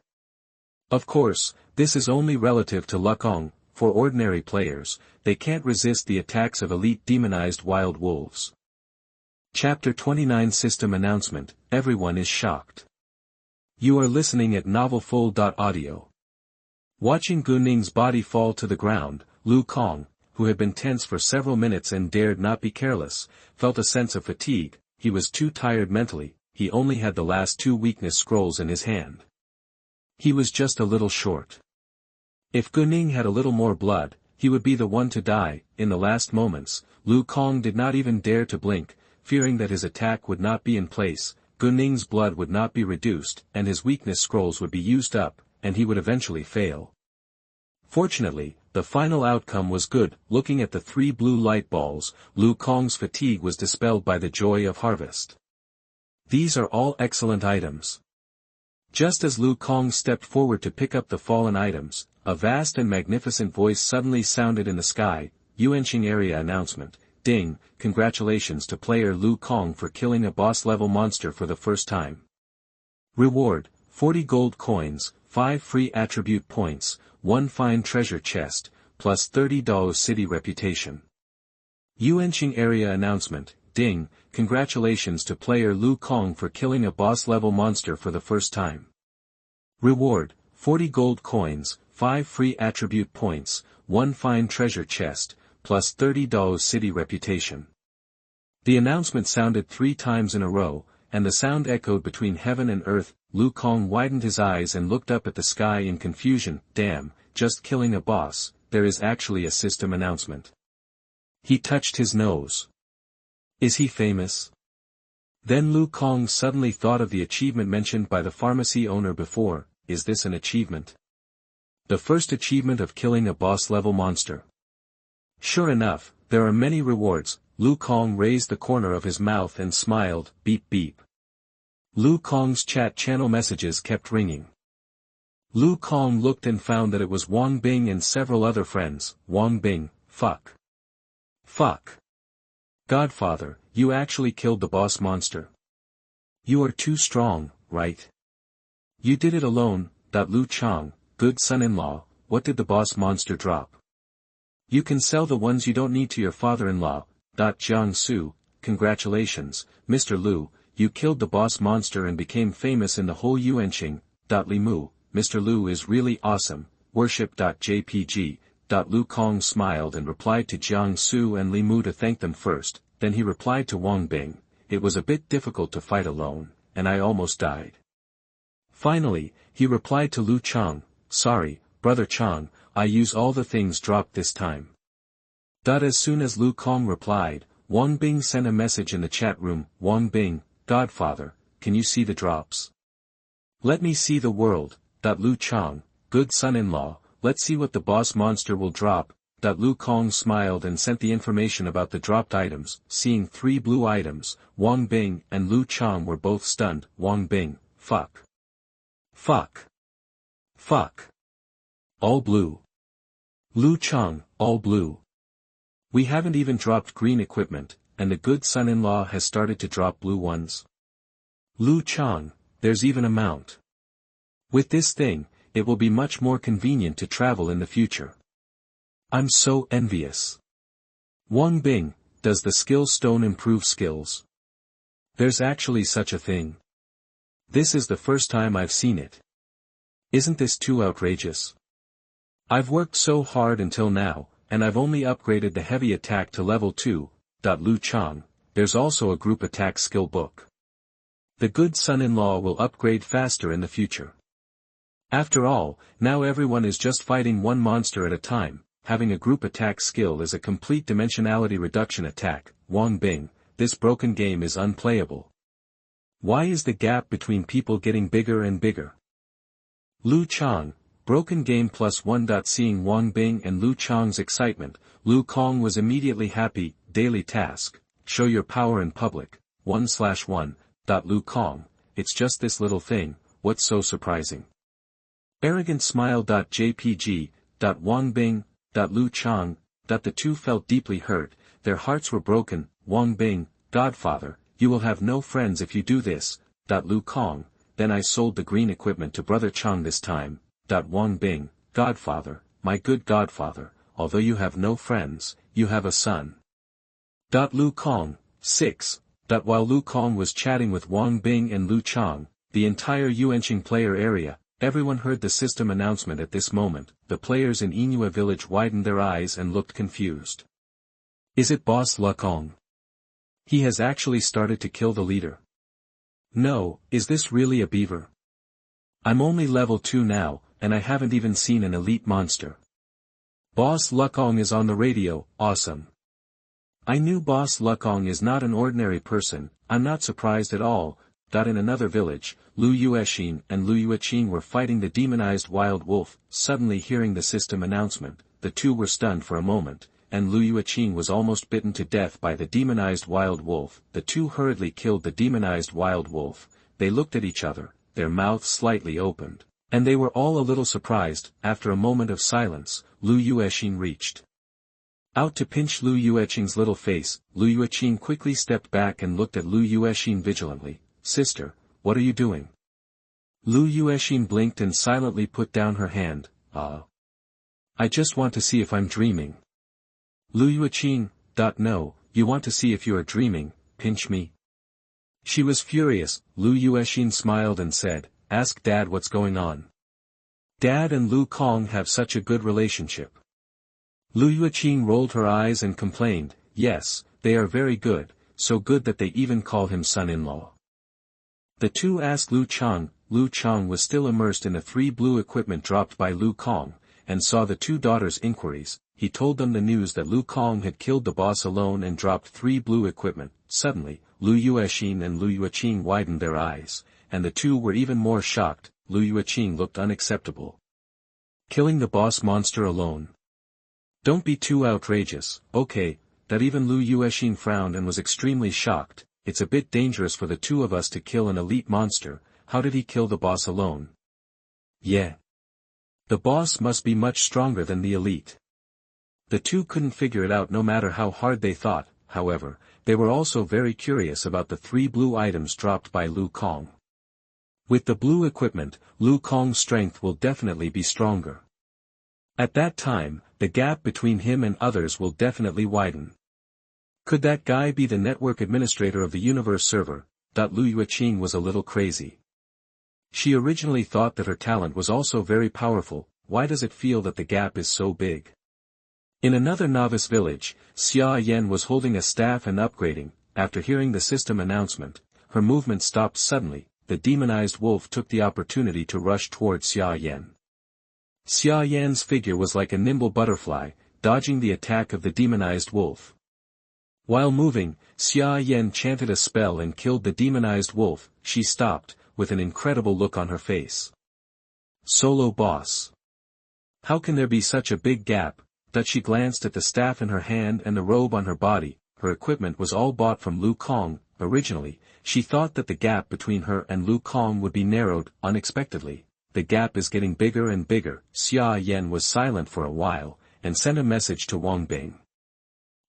Of course, this is only relative to Lu Kang. For ordinary players, they can't resist the attacks of elite demonized wild wolves. Chapter 29 System Announcement. Everyone is shocked. You are listening at novelfull.audio. Watching Guning's body fall to the ground, Lu Kang, who had been tense for several minutes and dared not be careless, felt a sense of fatigue. He was too tired mentally. He only had the last 2 weakness scrolls in his hand. He was just a little short. If Guning had a little more blood, he would be the one to die. In the last moments, Lu Kang did not even dare to blink, fearing that his attack would not be in place, Guning's blood would not be reduced, and his weakness scrolls would be used up, and he would eventually fail. Fortunately, the final outcome was good. Looking at the 3 blue light balls, Lu Kang's fatigue was dispelled by the joy of harvest. These are all excellent items. Just as Lu Kang stepped forward to pick up the fallen items, a vast and magnificent voice suddenly sounded in the sky. Yuanqing area announcement. Ding, congratulations to player Lu Kang for killing a boss-level monster for the first time. Reward, 40 gold coins, 5 free attribute points, 1 fine treasure chest, plus $30 city reputation. Yuanqing area announcement. Ding, congratulations to player Lu Kang for killing a boss-level monster for the first time. Reward, 40 gold coins, 5 free attribute points, 1 fine treasure chest, plus $30 city reputation. The announcement sounded 3 times in a row, and the sound echoed between heaven and earth. Lu Kang widened his eyes and looked up at the sky in confusion. Damn, just killing a boss, there is actually a system announcement. He touched his nose. Is he famous? Then Lu Kang suddenly thought of the achievement mentioned by the pharmacy owner before. Is this an achievement? The first achievement of killing a boss-level monster. Sure enough, There are many rewards. Lu Kong raised the corner of his mouth and smiled, beep beep. Lu Kong's chat channel messages kept ringing. Lu Kong looked and found that it was Wang Bing and several other friends. Wang Bing, fuck. Fuck. Godfather, you actually killed the boss monster. You are too strong, right? You did it alone. Lu Chang, good son-in-law, what did the boss monster drop? You can sell the ones you don't need to your father-in-law. Jiang Su, congratulations, Mr. Lu, you killed the boss monster and became famous in the whole Yuanqing. Li Mu, Mr. Lu is really awesome, worship.jpg. Lu Kong smiled and replied to Jiang Su and Li Mu to thank them first, then he replied to Wang Bing, it was a bit difficult to fight alone, and I almost died. Finally, he replied to Lu Chang, sorry, brother Chang, I use all the things dropped this time. As soon as Lu Kong replied, Wang Bing sent a message in the chat room, Wang Bing, Godfather, can you see the drops? Let me see the world. Lu Chang, good son-in-law, let's see what the boss monster will drop. Lu Kong smiled and sent the information about the dropped items. Seeing 3 blue items, Wang Bing and Lu Chang were both stunned. Wang Bing, fuck. Fuck. Fuck. All blue. Lu Chang, all blue. We haven't even dropped green equipment, and the good son-in-law has started to drop blue ones. Lu Chang, there's even a mount. With this thing, it will be much more convenient to travel in the future. I'm so envious. Wang Bing, does the skill stone improve skills? There's actually such a thing. This is the first time I've seen it. Isn't this too outrageous? I've worked so hard until now, and I've only upgraded the heavy attack to level 2. Lu Chang, there's also a group attack skill book. The good son-in-law will upgrade faster in the future. After all, now everyone is just fighting one monster at a time, having a group attack skill is a complete dimensionality reduction attack. Wang Bing, this broken game is unplayable. Why is the gap between people getting bigger and bigger? Lu Chang, broken game +1. Seeing Wang Bing and Lu Chang's excitement, Lu Kong was immediately happy. Daily task, show your power in public, 1/1. Lu Kong, it's just this little thing, what's so surprising? Arrogant smile. JPG. Wang Bing. Lu Chang. The two felt deeply hurt, their hearts were broken. Wang Bing, Godfather, you will have no friends if you do this. Lu Kong, then I sold the green equipment to brother Chang this time. Wang Bing, Godfather, my good Godfather, although you have no friends, you have a son. Lu Kong, 6. While Lu Kong was chatting with Wang Bing and Lu Chang, the entire Yuanqing player area, everyone heard the system announcement at this moment. The players in Inua village widened their eyes and looked confused. Is it Boss Lu Kong? He has actually started to kill the leader. No, is this really a beaver? I'm only level 2 now, and I haven't even seen an elite monster. Boss Lu Kong is on the radio, awesome. I knew Boss Lu Kong is not an ordinary person, I'm not surprised at all. In another village, Lu Yuexin and Lu Yueqing were fighting the demonized wild wolf. Suddenly hearing the system announcement, the two were stunned for a moment, and Lu Yueqing was almost bitten to death by the demonized wild wolf. The two hurriedly killed the demonized wild wolf. They looked at each other, their mouths slightly opened, and they were all a little surprised. After a moment of silence, Lu Yuexin reached out to pinch Lu Yueqing's little face. Lu Yueqing quickly stepped back and looked at Lu Yuexin vigilantly. Sister, what are you doing? Lu Yuexin blinked and silently put down her hand. I just want to see if I'm dreaming. Lu Yueqing, no, you want to see if you are dreaming, pinch me. She was furious. Lu Yuexin smiled and said, ask Dad what's going on. Dad and Lu Kong have such a good relationship. Lu Yueqing rolled her eyes and complained, yes, they are very good, so good that they even call him son-in-law. The two asked Lu Chang. Lu Chang was still immersed in the 3 blue equipment dropped by Lu Kong, and saw the two daughters' inquiries. He told them the news that Lu Kong had killed the boss alone and dropped 3 blue equipment. Suddenly, Lu Yuexin and Lu Yueqing widened their eyes, and the two were even more shocked. Lu Yueqing looked unacceptable. Killing the boss monster alone. Don't be too outrageous, okay. that even Lu Yuexin frowned and was extremely shocked. It's a bit dangerous for the two of us to kill an elite monster. How did he kill the boss alone? Yeah. The boss must be much stronger than the elite. The two couldn't figure it out no matter how hard they thought. However, they were also very curious about the 3 blue items dropped by Lu Kong. With the blue equipment, Lu Kong's strength will definitely be stronger. At that time, the gap between him and others will definitely widen. Could that guy be the network administrator of the universe server? Lu Yuexin was a little crazy. She originally thought that her talent was also very powerful. Why does it feel that the gap is so big? In another novice village, Xia Yan was holding a staff and upgrading. After hearing the system announcement, her movement stopped suddenly. The demonized wolf took the opportunity to rush toward Xia Yan. Xia Yan's figure was like a nimble butterfly, dodging the attack of the demonized wolf. While moving, Xia Yan chanted a spell and killed the demonized wolf. She stopped, with an incredible look on her face. Solo boss. How can there be such a big gap? She glanced at the staff in her hand and the robe on her body. Her equipment was all bought from Lu Kong. Originally, she thought that the gap between her and Lu Kong would be narrowed. Unexpectedly, the gap is getting bigger and bigger. Xia Yan was silent for a while, and sent a message to Wang Bing.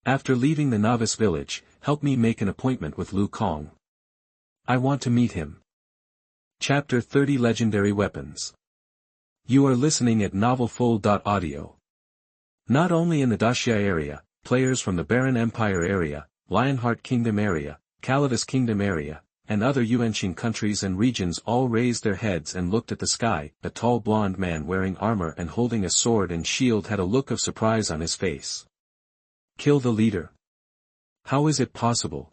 After leaving the novice village, help me make an appointment with Lu Kong. I want to meet him. Chapter 30 Legendary Weapons. You are listening at novelfull.audio. Not only in the Daxia area, players from the Barren Empire area, Lionheart Kingdom area, Calidus Kingdom area, and other Yuanqing countries and regions all raised their heads and looked at the sky. A tall blonde man wearing armor and holding a sword and shield had a look of surprise on his face. Kill the leader. How is it possible?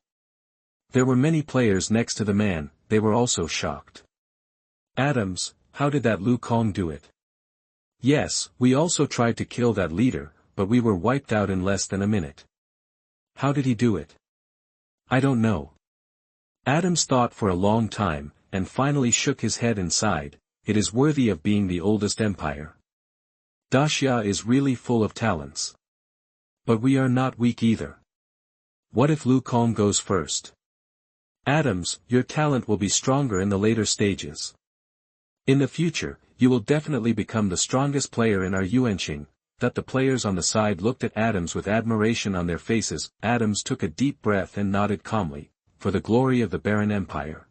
There were many players next to the man. They were also shocked. Adams, how did that Lu Kong do it? Yes, we also tried to kill that leader, but we were wiped out in less than a minute. How did he do it? I don't know. Adams thought for a long time, and finally shook his head and sighed. It is worthy of being the oldest empire. Daxia is really full of talents. But we are not weak either. What if Lu Kong goes first? Adams, your talent will be stronger in the later stages. In the future, you will definitely become the strongest player in our Yuanqing. That the players on the side looked at Adams with admiration on their faces. Adams took a deep breath and nodded calmly. For the glory of the Barren Empire.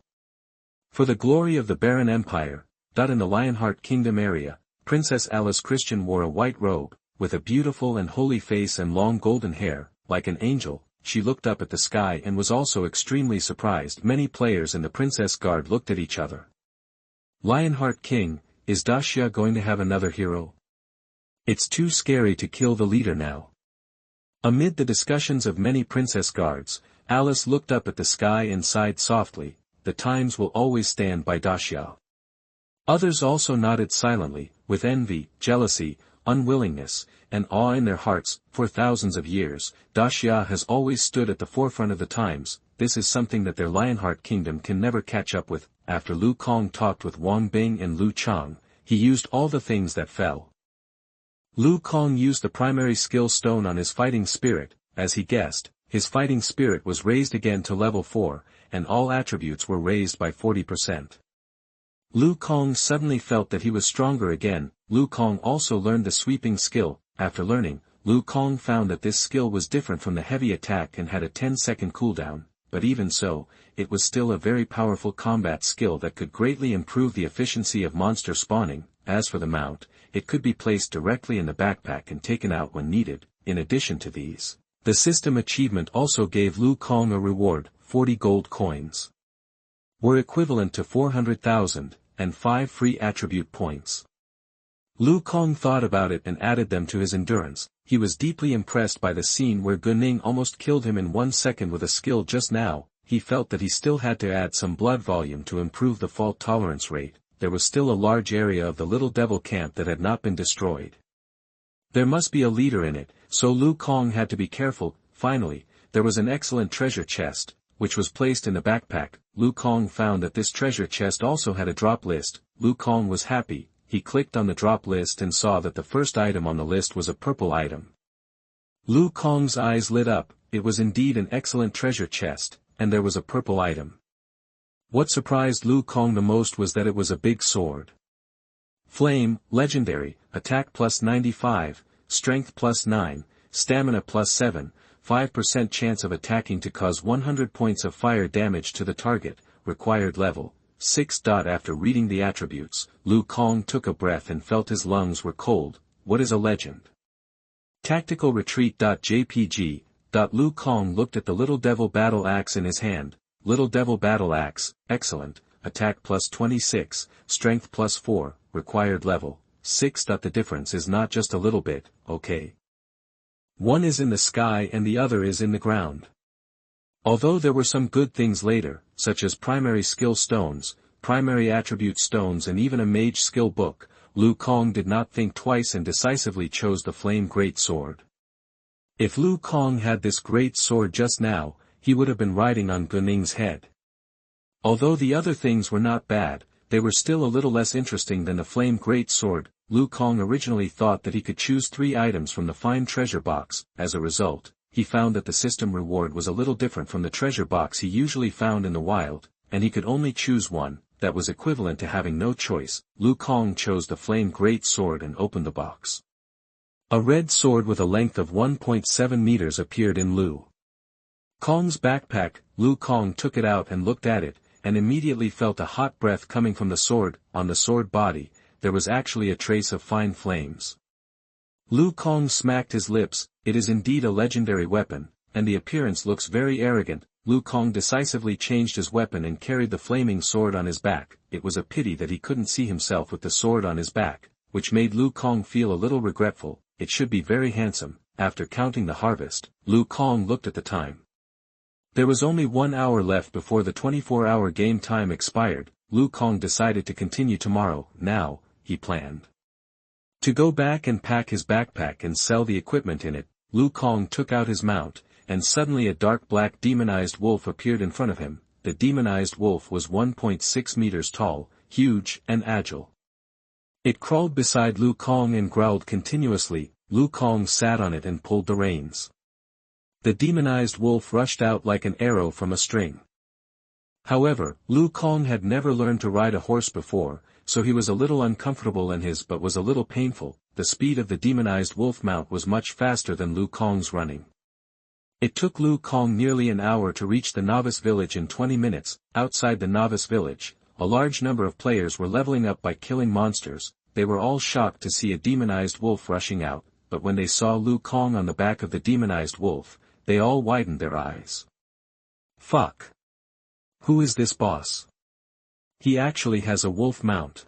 For the glory of the Barren Empire. In the Lionheart Kingdom area, Princess Alice Christian wore a white robe, with a beautiful and holy face and long golden hair. Like an angel, she looked up at the sky and was also extremely surprised. Many players in the Princess Guard looked at each other. Lionheart King, is Daxia going to have another hero? It's too scary to kill the leader now. Amid the discussions of many Princess Guards, Alice looked up at the sky and sighed softly. The times will always stand by Daxia. Others also nodded silently, with envy, jealousy, unwillingness, and awe in their hearts. For thousands of years, Daxia has always stood at the forefront of the times. This is something that their Lionheart Kingdom can never catch up with. After Lu Kong talked with Wang Bing and Lu Chang, he used all the things that fell. Lu Kong used the primary skill stone on his fighting spirit. As he guessed, his fighting spirit was raised again to level 4, and all attributes were raised by 40%. Lu Kong suddenly felt that he was stronger again. Lu Kong also learned the sweeping skill. After learning, Lu Kong found that this skill was different from the heavy attack and had a 10-second cooldown, but even so, it was still a very powerful combat skill that could greatly improve the efficiency of monster spawning. As for the mount, it could be placed directly in the backpack and taken out when needed. In addition to these, the system achievement also gave Lu Kong a reward. 40 gold coins were equivalent to 400,000, and 5 free attribute points. Lu Kong thought about it and added them to his endurance. He was deeply impressed by the scene where Guning almost killed him in 1 second with a skill just now. He felt that he still had to add some blood volume to improve the fault tolerance rate. There was still a large area of the Little Devil camp that had not been destroyed. There must be a leader in it, so Lu Kong had to be careful. Finally, there was an excellent treasure chest, which was placed in the backpack. Lu Kong found that this treasure chest also had a drop list. Lu Kong was happy. He clicked on the drop list and saw that the first item on the list was a purple item. Lu Kong's eyes lit up. It was indeed an excellent treasure chest, and there was a purple item. What surprised Lu Kong the most was that it was a big sword. Flame, legendary, attack plus 95, strength plus 9, stamina plus 7, 5% chance of attacking to cause 100 points of fire damage to the target, required level 6. After reading the attributes, Lu Kong took a breath and felt his lungs were cold. What is a legend? Tactical retreat.jpg. Lu Kong looked at the Little Devil battle axe in his hand. Little Devil battle axe, excellent, attack plus 26, strength plus 4, required level 6. The difference is not just a little bit, okay? One is in the sky and the other is in the ground. Although there were some good things later, such as primary skill stones, primary attribute stones and even a mage skill book, Lu Kong did not think twice and decisively chose the flame great sword. If Lu Kong had this great sword just now, he would have been riding on Guning's head. Although the other things were not bad, they were still a little less interesting than the flame great sword. Lu Kong originally thought that he could choose 3 items from the fine treasure box. As a result, he found that the system reward was a little different from the treasure box he usually found in the wild, and he could only choose one. That was equivalent to having no choice. Lu Kong chose the flame great sword and opened the box. A red sword with a length of 1.7 meters appeared in Lu Kong's backpack. Lu Kong took it out and looked at it, and immediately felt a hot breath coming from the sword. On the sword body, there was actually a trace of fine flames. Lu Kong smacked his lips. It is indeed a legendary weapon, and the appearance looks very arrogant. Lu Kong decisively changed his weapon and carried the flaming sword on his back. It was a pity that he couldn't see himself with the sword on his back, which made Lu Kong feel a little regretful. It should be very handsome. After counting the harvest, Lu Kong looked at the time. There was only 1 hour left before the 24-hour game time expired. Lu Kong decided to continue tomorrow. Now, he planned to go back and pack his backpack and sell the equipment in it. Lu Kong took out his mount, and suddenly a dark black demonized wolf appeared in front of him. The demonized wolf was 1.6 meters tall, huge and agile. It crawled beside Lu Kong and growled continuously. Lu Kong sat on it and pulled the reins. The demonized wolf rushed out like an arrow from a string. However, Lu Kong had never learned to ride a horse before, so he was a little uncomfortable and his butt was a little painful. The speed of the demonized wolf mount was much faster than Lu Kong's running. It took Lu Kong nearly an hour to reach the novice village in 20 minutes. Outside the novice village, a large number of players were leveling up by killing monsters. They were all shocked to see a demonized wolf rushing out, but when they saw Lu Kong on the back of the demonized wolf, they all widened their eyes. Fuck! Who is this boss? He actually has a wolf mount.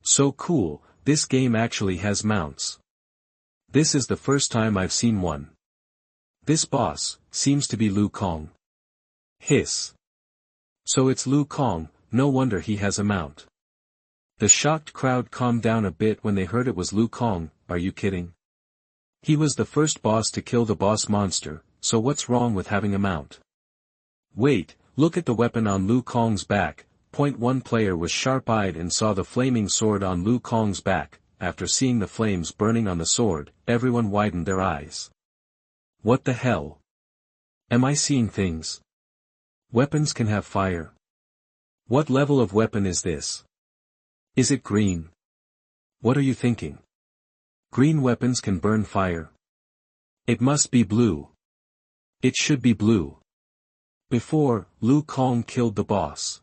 So cool, this game actually has mounts. This is the first time I've seen one. This boss seems to be Lu Kong. Hiss. So it's Lu Kong, no wonder he has a mount. The shocked crowd calmed down a bit when they heard it was Lu Kong. Are you kidding? He was the first boss to kill the boss monster, so what's wrong with having a mount? Wait, look at the weapon on Lu Kong's back. One player was sharp-eyed and saw the flaming sword on Lu Kong's back. After seeing the flames burning on the sword, everyone widened their eyes. What the hell? Am I seeing things? Weapons can have fire. What level of weapon is this? Is it green? What are you thinking? Green weapons can burn fire. It must be blue. It should be blue. Before, Lu Kong killed the boss.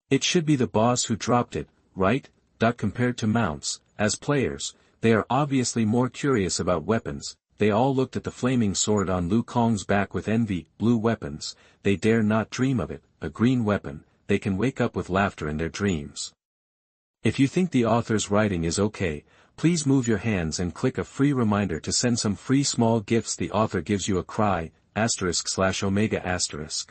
It should be the boss who dropped it, right? Compared to mounts, as players, they are obviously more curious about weapons. They all looked at the flaming sword on Lu Kong's back with envy. Blue weapons, they dare not dream of it. A green weapon, they can wake up with laughter in their dreams. If you think the author's writing is okay, please move your hands and click a free reminder to send some free small gifts. The author gives you a cry, */omega**.